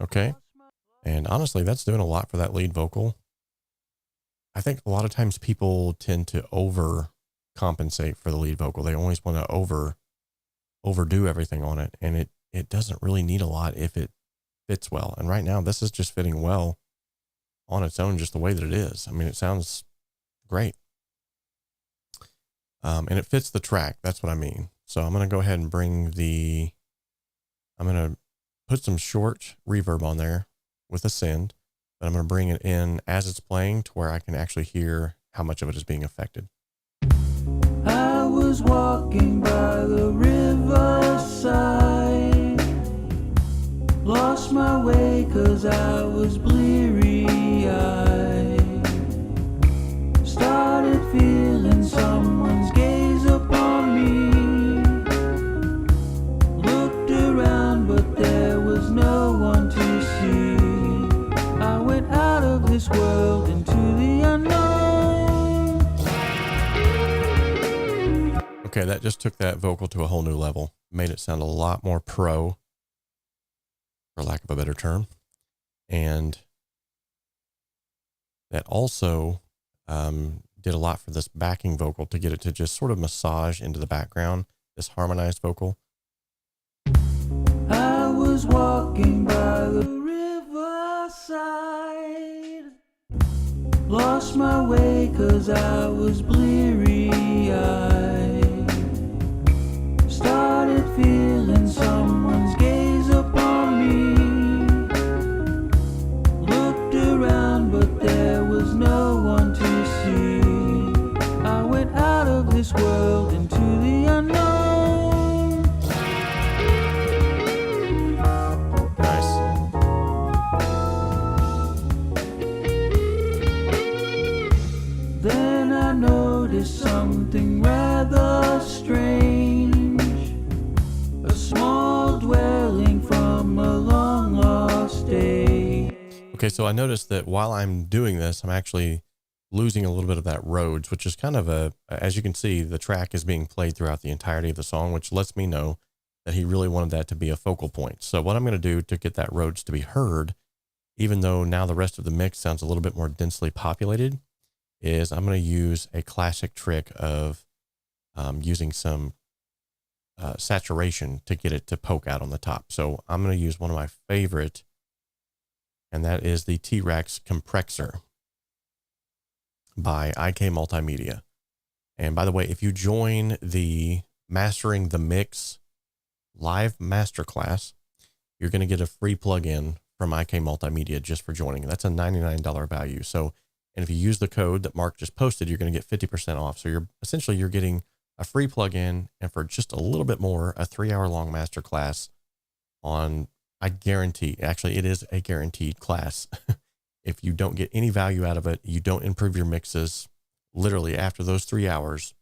Okay. And honestly, that's doing a lot for that lead vocal. I think a lot of times people tend to overcompensate for the lead vocal. They always want to overdo everything on it. And it doesn't really need a lot if it fits well. And right now, this is just fitting well on its own, just the way that it is. I mean, it sounds great. And it fits the track. That's what I mean. So I'm going to go ahead and I'm going to put some short reverb on there with a send, but I'm going to bring it in as it's playing to where I can actually hear how much of it is being affected. I was walking by the riverside, lost my way 'cause I was bleary-eyed, started feeling someone's gaze upon me, looked around but there was no one to see. I went out of this world into the unknown. Okay, that just took that vocal to a whole new level, made it sound a lot more pro, for lack of a better term. And that also did a lot for this backing vocal to get it to just sort of massage into the background, this harmonized vocal. I was walking by the riverside, lost my way 'cause I was bleary-eyed, started feeling someone's gaze upon me, looked around but there was no one to see. I went out of this world into the unknown. Nice. Then I noticed something rather strange, a small dwelling from a long lost day. Okay, so I noticed that while I'm doing this, I'm actually losing a little bit of that Rhodes, which is kind of as you can see, the track is being played throughout the entirety of the song, which lets me know that he really wanted that to be a focal point. So what I'm going to do to get that Rhodes to be heard, even though now the rest of the mix sounds a little bit more densely populated, is I'm going to use a classic trick of using some saturation to get it to poke out on the top. So I'm going to use one of my favorite, and that is the T-Rex compressor. by IK Multimedia. And by the way, if you join the Mastering the Mix live masterclass, you're going to get a free plugin from IK Multimedia just for joining. That's a $99 value. So, and if you use the code that Mark just posted, you're going to get 50% off. So you're getting a free plugin, and for just a little bit more, a 3-hour-long masterclass on, I guarantee, actually it is a guaranteed class. If you don't get any value out of it, you don't improve your mixes, literally after those 3 hours,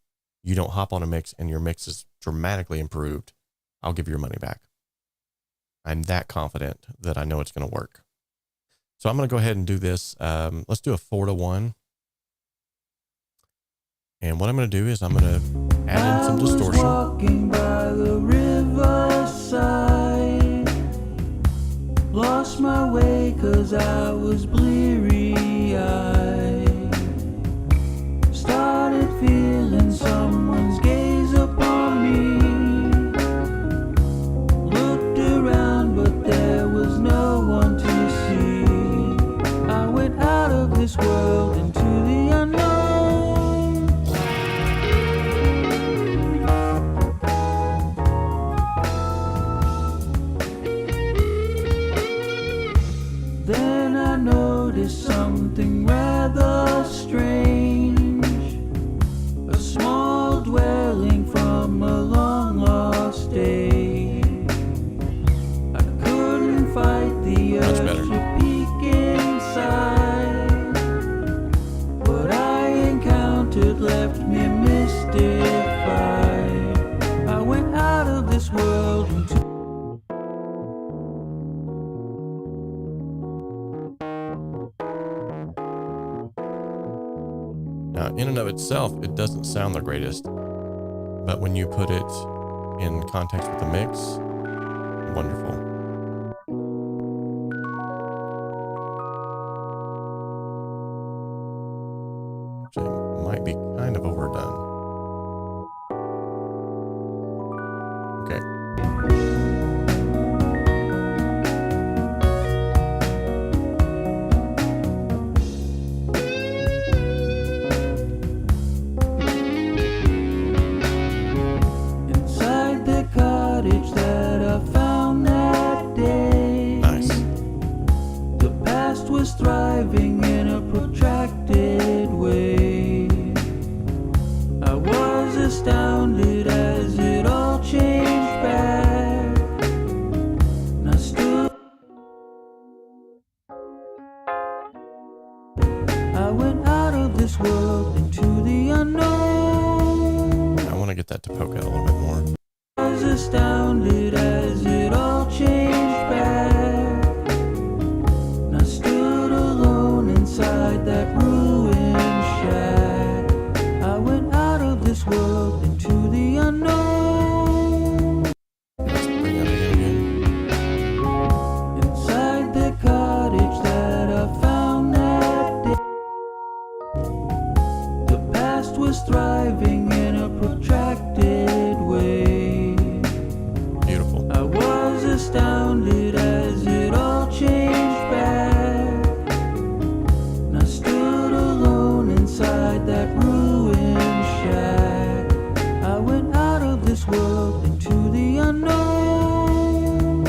you don't hop on a mix and your mix is dramatically improved, I'll give you your money back. I'm that confident that I know it's going to work. So I'm going to go ahead and do this. Let's do a 4-to-1. And what I'm going to do is I'm going to add in some distortion. I was walking by the riverside, lost my way 'cause I was bleary-eyed, started feeling someone's gaze upon me, looked around but there was no one to see. I went out of this world into the unknown. Then I noticed something rather strange, a small dwelling from a long lost day. I couldn't fight the urge to peek inside. What I encountered left me mystified. I went out of this world into Now, in and of itself, it doesn't sound the greatest, but when you put it in context with the mix, wonderful. Actually, it might be kind of overdone. Okay. inside the cottage that I found that day. Nice. The past was thriving in a protracted way. I was astounded as it all changed back. And I stood. I went out of this world into the unknown. I want to get that to poke out a little bit more. I was astounded as it all changed back. And I stood alone inside that ruined shack. I went out of this world into the unknown. Let's bring that again. Inside the cottage that I found that day. The past was thriving in a protracted way. Beautiful. I was astounded as it all changed back. And I stood alone inside that ruined shack. I went out of this world into the unknown.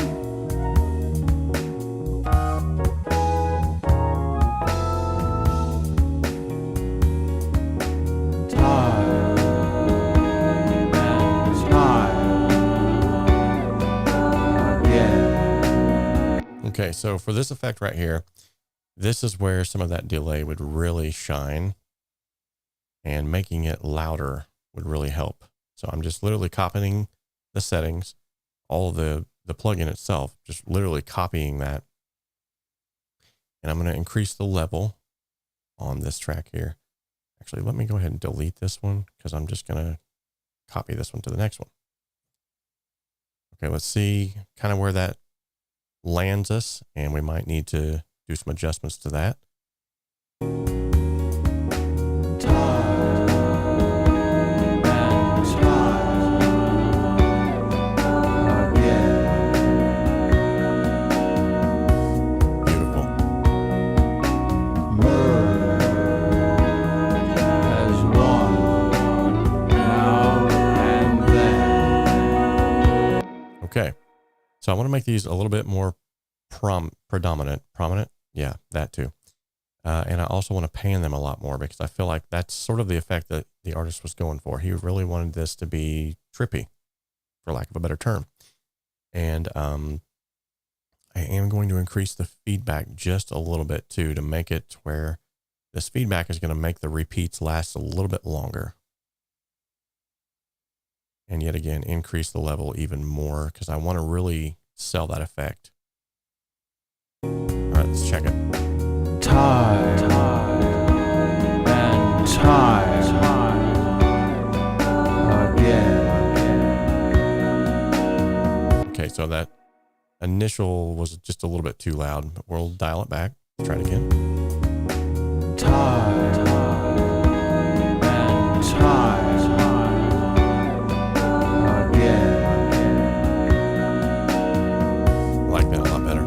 Time and time again. Okay, so for this effect right here, this is where some of that delay would really shine, and making it louder would really help. So I'm just literally copying the settings, all of the plugin itself, just literally copying that. And I'm going to increase the level on this track here. Actually, let me go ahead and delete this one because I'm just going to copy this one to the next one. Okay, let's see kind of where that lands us, and we might need to do some adjustments to that. I So I want to make these a little bit more prominent. Yeah, that too. And I also want to pan them a lot more because I feel like that's sort of the effect that the artist was going for. He really wanted this to be trippy, for lack of a better term. And I am going to increase the feedback just a little bit too, to make it to where this feedback is going to make the repeats last a little bit longer. And yet again, increase the level even more because I want to really sell that effect. All right, let's check it. Time and time again. Okay, so that initial was just a little bit too loud, but we'll dial it back. Let's try it again. Time and time again. I like that a lot better.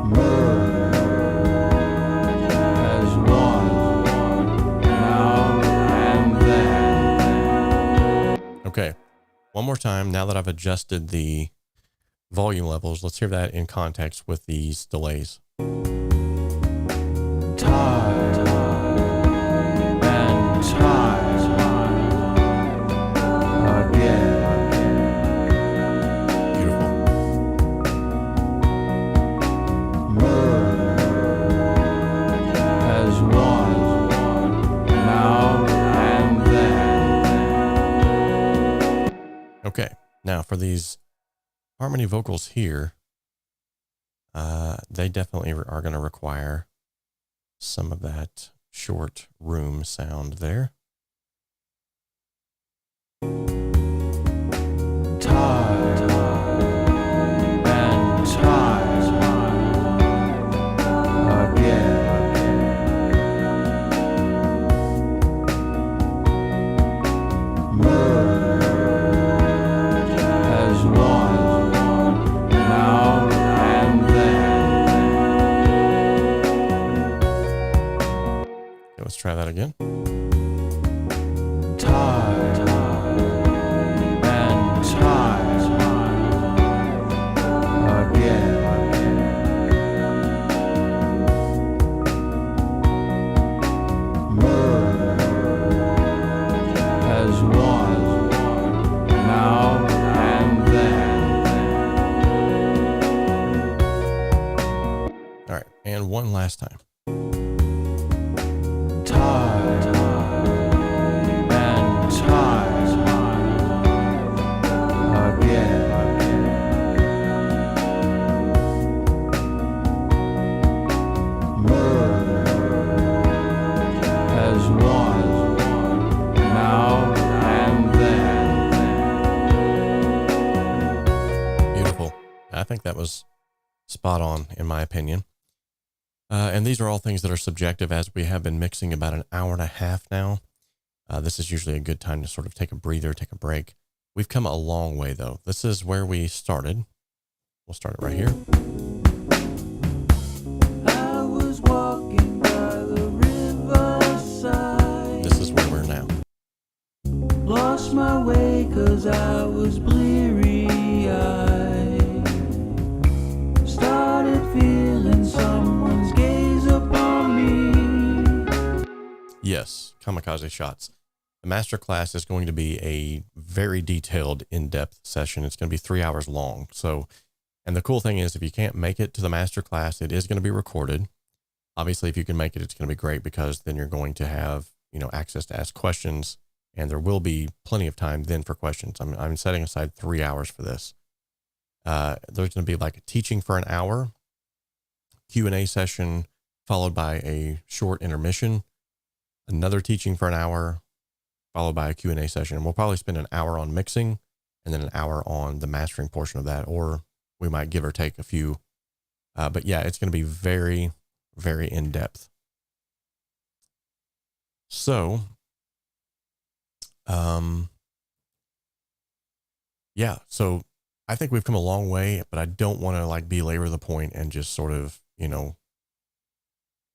Merge as one, now and then. Okay, one more time. Now that I've adjusted the volume levels, let's hear that in context with these delays. Time and time again. Beautiful. Merge as one, now and then. Okay, now for these harmony vocals here, they definitely are going to require some of that short room sound there. Time and time again. Merge as one, now and then. Okay, let's try that again. Time and time again. Merge as one, now and then. All right, and one last time. Time and time again. Merge as one, now and then. Beautiful. I think that was spot on in my opinion. And these are all things that are subjective, as we have been mixing about an hour and a half now. This is usually a good time to sort of take a breather, take a break. We've come a long way though. This is where we started. We'll start it right here. I was walking by the riverside. This is where we're now. Lost my way 'cause I was bleary-eyed. Started feeling someone's gaze upon me. Yes, kamikaze shots. The masterclass is going to be a very detailed, in-depth session. It's going to be 3 hours long. So, and the cool thing is, if you can't make it to the masterclass, it is going to be recorded. Obviously, if you can make it, it's going to be great because then you're going to have, access to ask questions, and there will be plenty of time then for questions. I'm setting aside 3 hours for this. There's going to be like a teaching for an hour, Q&A session, followed by a short intermission, another teaching for an hour, followed by a Q&A session. And we'll probably spend an hour on mixing and then an hour on the mastering portion of that, or we might give or take a few. But yeah, it's going to be very, very in-depth. So, yeah, so I think we've come a long way, but I don't want to like belabor the point and just sort of,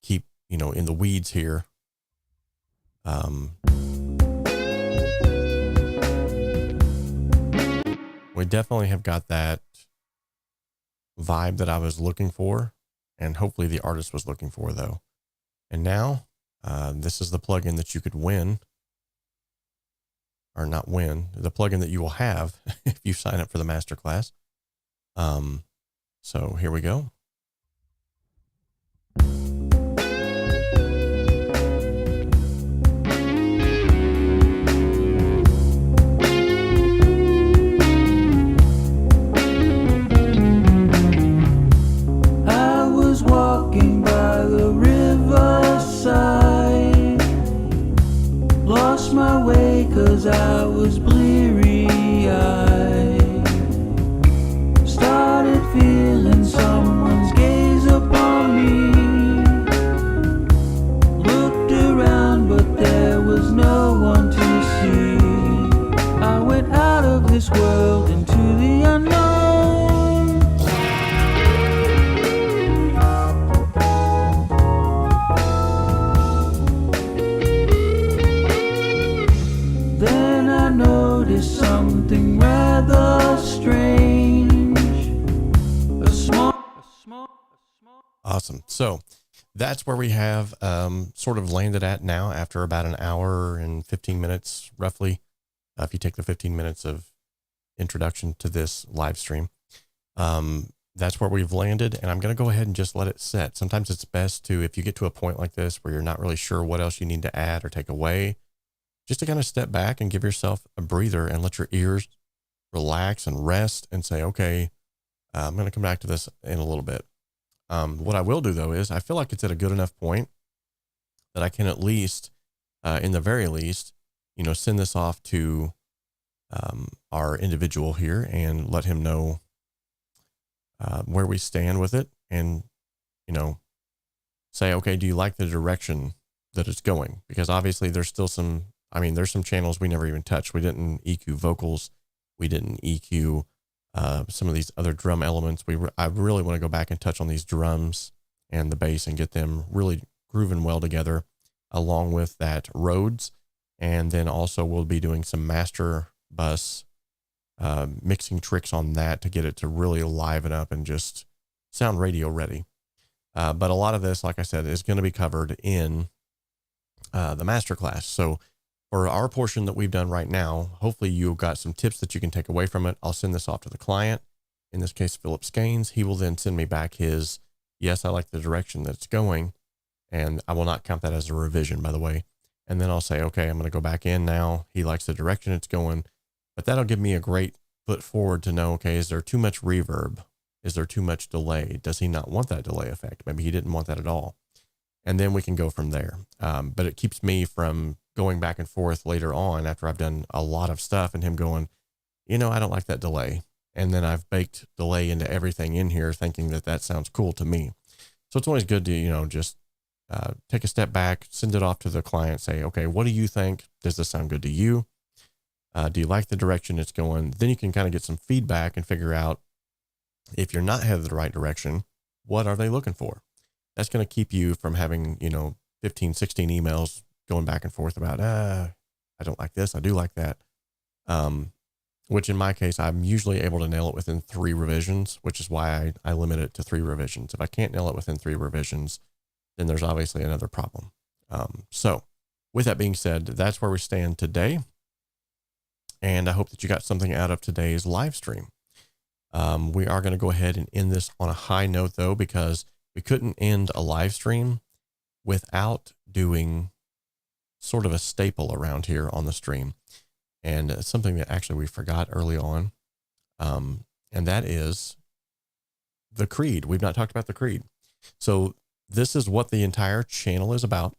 keep, in the weeds here. We definitely have got that vibe that I was looking for, and hopefully the artist was looking for, though. And now this is the plugin that you could win, or not win, the plugin that you will have if you sign up for the masterclass. So here we go. I was walking by the riverside, lost my way 'cause I was bleary-eyed, started feeling someone's gaze upon me, looked around but there was no one to see. I went out of this world into the unknown. Then I noticed something rather strange. A small. Awesome. So that's where we have sort of landed at now after about an hour and 15 minutes, roughly. If you take the 15 minutes of introduction to this live stream, that's where we've landed. And I'm going to go ahead and just let it set. Sometimes it's best to, if you get to a point like this where you're not really sure what else you need to add or take away, just to kind of step back and give yourself a breather and let your ears relax and rest and say, okay, I'm going to come back to this in a little bit. What I will do, though, is I feel like it's at a good enough point that I can at least, in the very least, send this off to our individual here and let him know where we stand with it, and, say, okay, do you like the direction that it's going? Because obviously there's still some, there's some channels we never even touched. We didn't EQ vocals. We didn't EQ some of these other drum elements. I really want to go back and touch on these drums and the bass and get them really grooving well together, along with that Rhodes. And then also we'll be doing some master bus mixing tricks on that to get it to really liven up and just sound radio ready. But a lot of this, like I said, is going to be covered in the masterclass. So for our portion that we've done right now, hopefully you've got some tips that you can take away from it. I'll send this off to the client, in this case, Philip Skeins. He will then send me back his, yes, I like the direction that it's going. And I will not count that as a revision, by the way. And then I'll say, okay, I'm going to go back in now. He likes the direction it's going, but that'll give me a great foot forward to know, okay, is there too much reverb? Is there too much delay? Does he not want that delay effect? Maybe he didn't want that at all. And then we can go from there. But it keeps me from going back and forth later on after I've done a lot of stuff and him going, I don't like that delay. And then I've baked delay into everything in here thinking that that sounds cool to me. So it's always good to, just take a step back, send it off to the client, say, okay, what do you think? Does this sound good to you? Do you like the direction it's going? Then you can kind of get some feedback and figure out, if you're not headed the right direction, what are they looking for? That's going to keep you from having, 15, 16 emails going back and forth about, I don't like this, I do like that. Which in my case, I'm usually able to nail it within 3 revisions, which is why I limit it to 3 revisions. If I can't nail it within 3 revisions, then there's obviously another problem. So with that being said, that's where we stand today. And I hope that you got something out of today's live stream. We are going to go ahead and end this on a high note, though, because we couldn't end a live stream without doing sort of a staple around here on the stream. And something that actually we forgot early on. And that is the creed. We've not talked about the creed. So this is what the entire channel is about.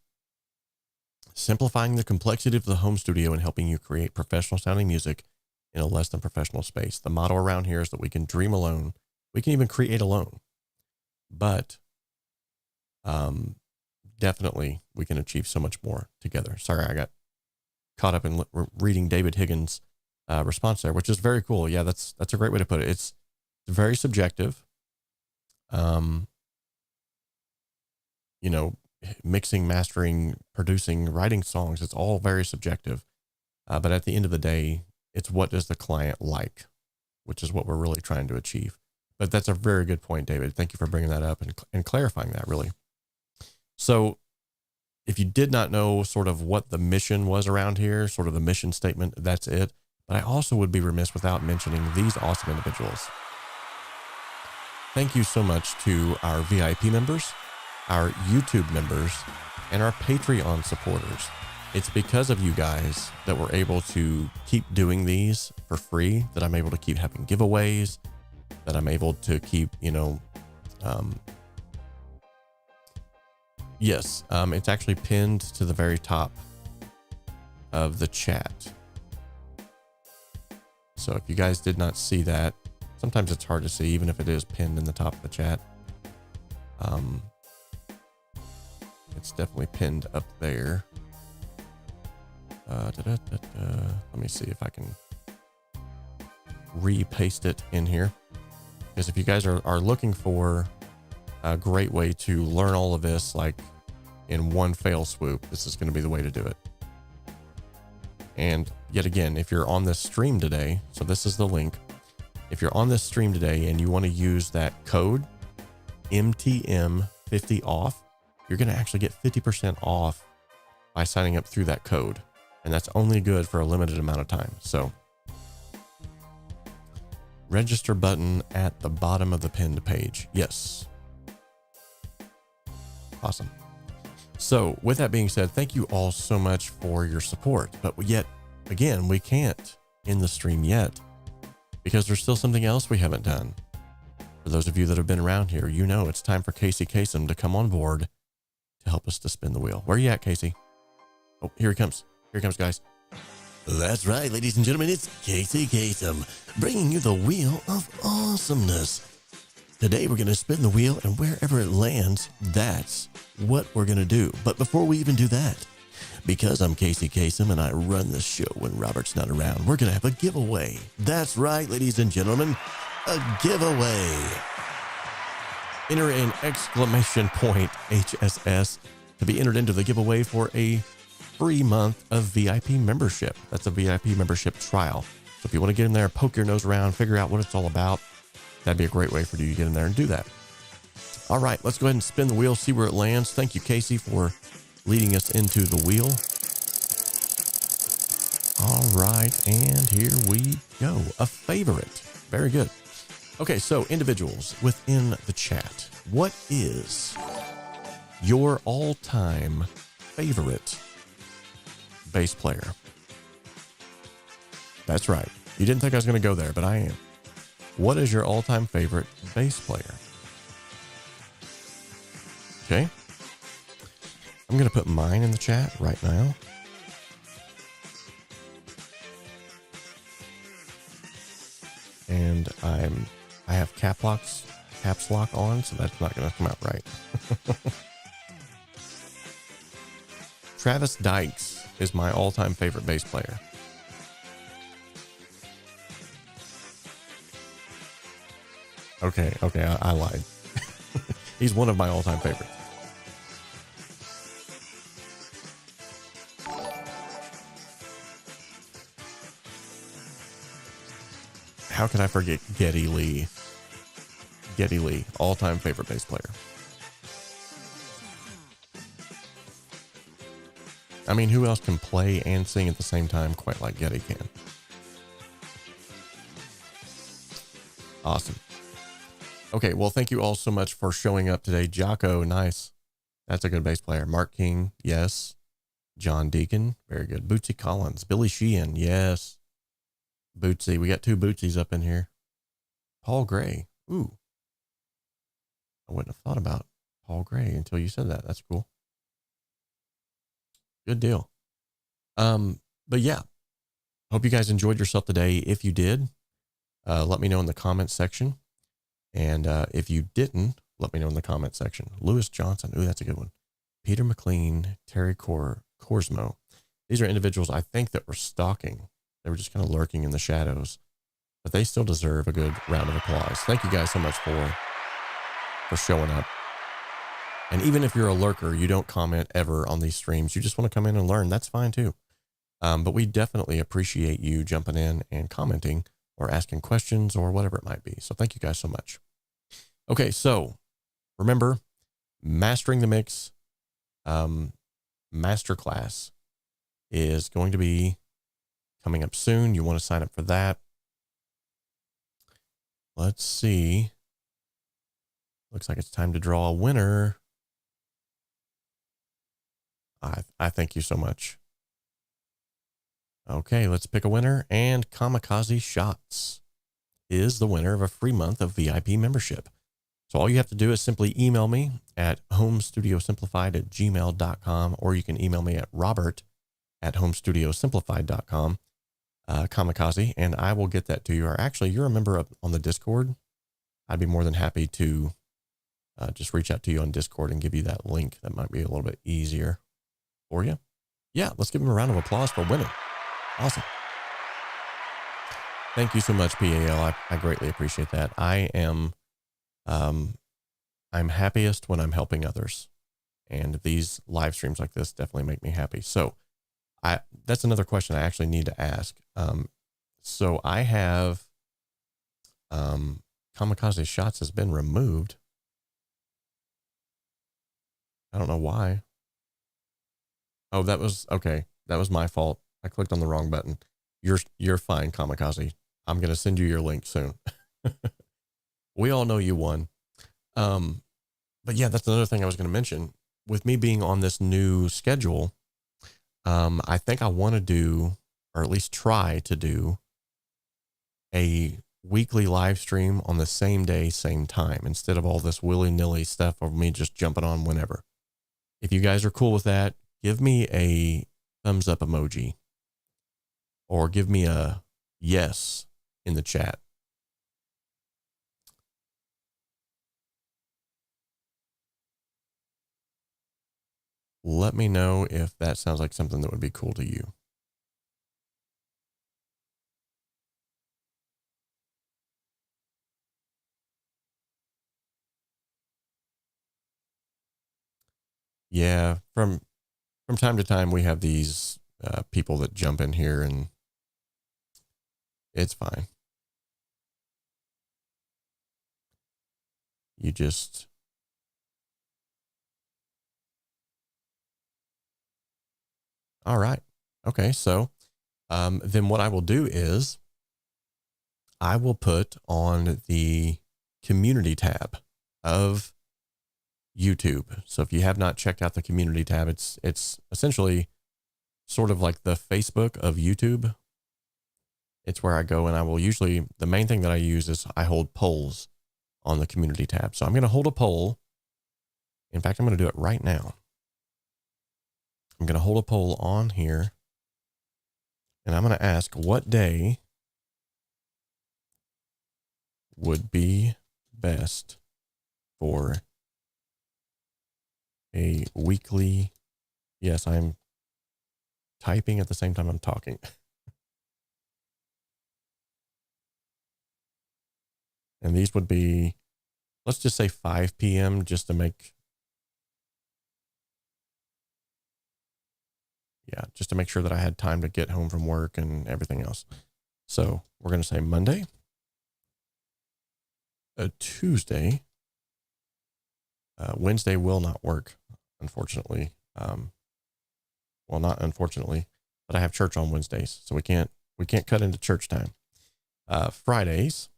Simplifying the complexity of the home studio and helping you create professional sounding music in a less than professional space. The motto around here is that we can dream alone. We can even create alone, but definitely we can achieve so much more together. Sorry, I got caught up in reading David Higgins' response there, which is very cool. Yeah, that's a great way to put it. It's very subjective. Mixing, mastering, producing, writing songs, it's all very subjective. But at the end of the day, it's what does the client like? which is what we're really trying to achieve. But that's a very good point, David. Thank you for bringing that up and clarifying that, really. So if you did not know sort of what the mission was around here, sort of the mission statement, that's it. But I also would be remiss without mentioning these awesome individuals. Thank you so much to our VIP members, our YouTube members, and our Patreon supporters. It's because of you guys that we're able to keep doing these for free, that I'm able to keep having giveaways, that I'm able to keep, yes, it's actually pinned to the very top of the chat. So if you guys did not see that, sometimes it's hard to see, even if it is pinned in the top of the chat. It's definitely pinned up there. Let me see if I can repaste it in here. Because if you guys are looking for a great way to learn all of this, like in one fell swoop, this is going to be the way to do it. And yet again, if you're on this stream today, so this is the link. If you're on this stream today and you want to use that code MTM50 off, you're going to actually get 50% off by signing up through that code. And that's only good for a limited amount of time. So register button at the bottom of the pinned page. Yes. Awesome. So with that being said, thank you all so much for your support. But yet again, we can't end the stream yet because there's still something else we haven't done. For those of you that have been around here, you know it's time for 𝗧𝗊𝗃 𝗧𝗵 to come on board to help us to spin the wheel. Where are you at, Casey? Oh, here he comes. Here he comes, guys. That's right, ladies and gentlemen, it's 𝗧𝗊𝗃 𝗧𝗵, bringing you the wheel of awesomeness. Today we're going to spin the wheel, and wherever it lands, that's what we're going to do. But before we even do that, because I'm 𝗧𝗃 𝗧𝗵 and I run the show when Robert's not around, we're going to have a giveaway. That's right, ladies and gentlemen, a giveaway. Enter an exclamation point HSS to be entered into the giveaway for a free month of VIP membership. That's a VIP membership trial. So if you want to get in there, poke your nose around, figure out what it's all about, that'd be a great way for you to get in there and do that. All right, let's go ahead and spin the wheel, see where it lands. Thank you, Casey, for leading us into the wheel. All right, and here we go. A favorite. Very good. Okay, so individuals within the chat, what is your all-time favorite bass player? That's right. You didn't think I was going to go there, but I am. What is your all-time favorite bass player? Okay. I'm going to put mine in the chat right now. And I have caps lock on, so that's not going to come out right. Travis Dykes is my all-time favorite bass player. Okay, I lied. He's one of my all-time favorites. How can I forget Geddy Lee? Geddy Lee, all-time favorite bass player. I mean, who else can play and sing at the same time quite like Geddy can? Awesome. Okay, well, thank you all so much for showing up today. Jocko, nice. That's a good bass player. Mark King, yes. John Deacon, very good. Bootsy Collins, Billy Sheehan, yes. Bootsy, we got two Bootsies up in here. Paul Gray, ooh. I wouldn't have thought about Paul Gray until you said that. That's cool. Good deal. But yeah, hope you guys enjoyed yourself today. If you did, let me know in the comments section. And if you didn't, let me know in the comment section. Lewis Johnson, ooh, that's a good one. Peter McLean, Terry Korsmo. These are individuals I think that were stalking. They were just kind of lurking in the shadows, but they still deserve a good round of applause. Thank you guys so much for showing up. And even if you're a lurker, you don't comment ever on these streams, you just want to come in and learn, that's fine too. But we definitely appreciate you jumping in and commenting or asking questions or whatever it might be. So thank you guys so much. Okay, so remember, Mastering the Mix Masterclass is going to be coming up soon. You want to sign up for that. Let's see. Looks like it's time to draw a winner. I thank you so much. Okay, let's pick a winner. And Kamikaze Shots is the winner of a free month of VIP membership. So all you have to do is simply email me at homestudiosimplified@gmail.com, or you can email me at robert@homestudiosimplified.com, Kamikaze, and I will get that to you. Or actually, you're a member on the Discord. I'd be more than happy to just reach out to you on Discord and give you that link. That might be a little bit easier for you. Yeah, let's give him a round of applause for winning. Awesome. Thank you so much, PAL. I greatly appreciate that. I'm happiest when I'm helping others, and these live streams like this definitely make me happy. So that's another question I actually need to ask. So I have Kamikaze Shots has been removed. I don't know why. Oh, that was okay. That was my fault. I clicked on the wrong button. You're fine, Kamikaze. I'm going to send you your link soon. We all know you won. But yeah, that's another thing I was going to mention. With me being on this new schedule, I think I want to do, or at least try to do, a weekly live stream on the same day, same time, instead of all this willy-nilly stuff of me just jumping on whenever. If you guys are cool with that, give me a thumbs up emoji, or give me a yes in the chat. Let me know if that sounds like something that would be cool to you. Yeah, from time to time we have these people that jump in here, and it's fine. You just all right. Okay, so then what I will do is I will put on the community tab of YouTube. So if you have not checked out the community tab, it's essentially sort of like the Facebook of YouTube. It's where I go, and I will usually, the main thing that I use is I hold polls on the community tab. So I'm going to hold a poll. In fact, I'm going to do it right now. I'm going to hold a poll on here, and I'm going to ask what day would be best for a weekly. Yes, I'm typing at the same time I'm talking. And these would be, let's just say 5 p.m. just to make, just to make sure that I had time to get home from work and everything else. So we're going to say Monday, a Tuesday. Wednesday will not work, unfortunately. Well, not unfortunately, but I have church on Wednesdays, so we can't cut into church time. Fridays,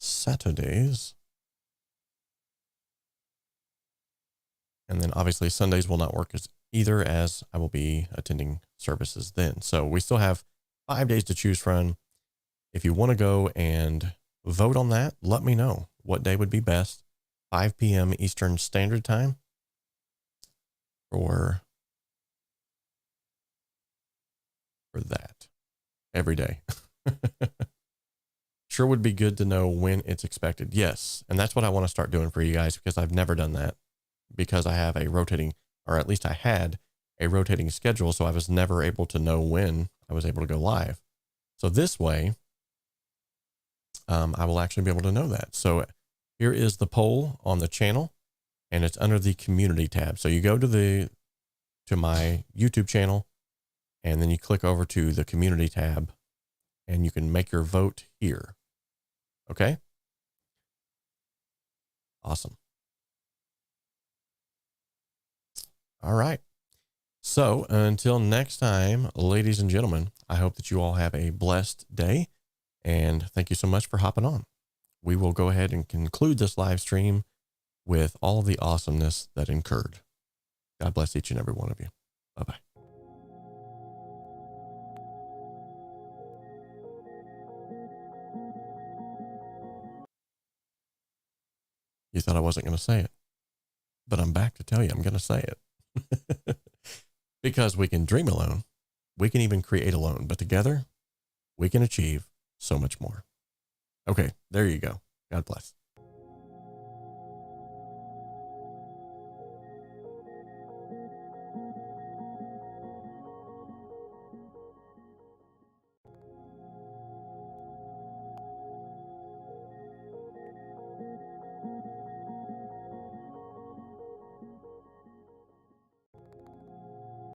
Saturdays, and then obviously Sundays will not work either, as I will be attending services then. So we still have 5 days to choose from. If you want to go and vote on that, let me know what day would be best. 5 p.m. Eastern Standard Time for that every day. Sure would be good to know when it's expected. Yes, and that's what I want to start doing for you guys, because I've never done that, because I have a rotating, or at least I had a rotating schedule, so I was never able to know when I was able to go live. So this way, I will actually be able to know that. So here is the poll on the channel, and it's under the community tab. So you go to my YouTube channel, and then you click over to the community tab, and you can make your vote here. Okay? Awesome. All right. So until next time, ladies and gentlemen, I hope that you all have a blessed day, and thank you so much for hopping on. We will go ahead and conclude this live stream with all of the awesomeness that occurred. God bless each and every one of you. Bye-bye. You thought I wasn't going to say it, but I'm back to tell you I'm going to say it. Because we can dream alone, we can even create alone, but together we can achieve so much more. Okay, there you go. God bless.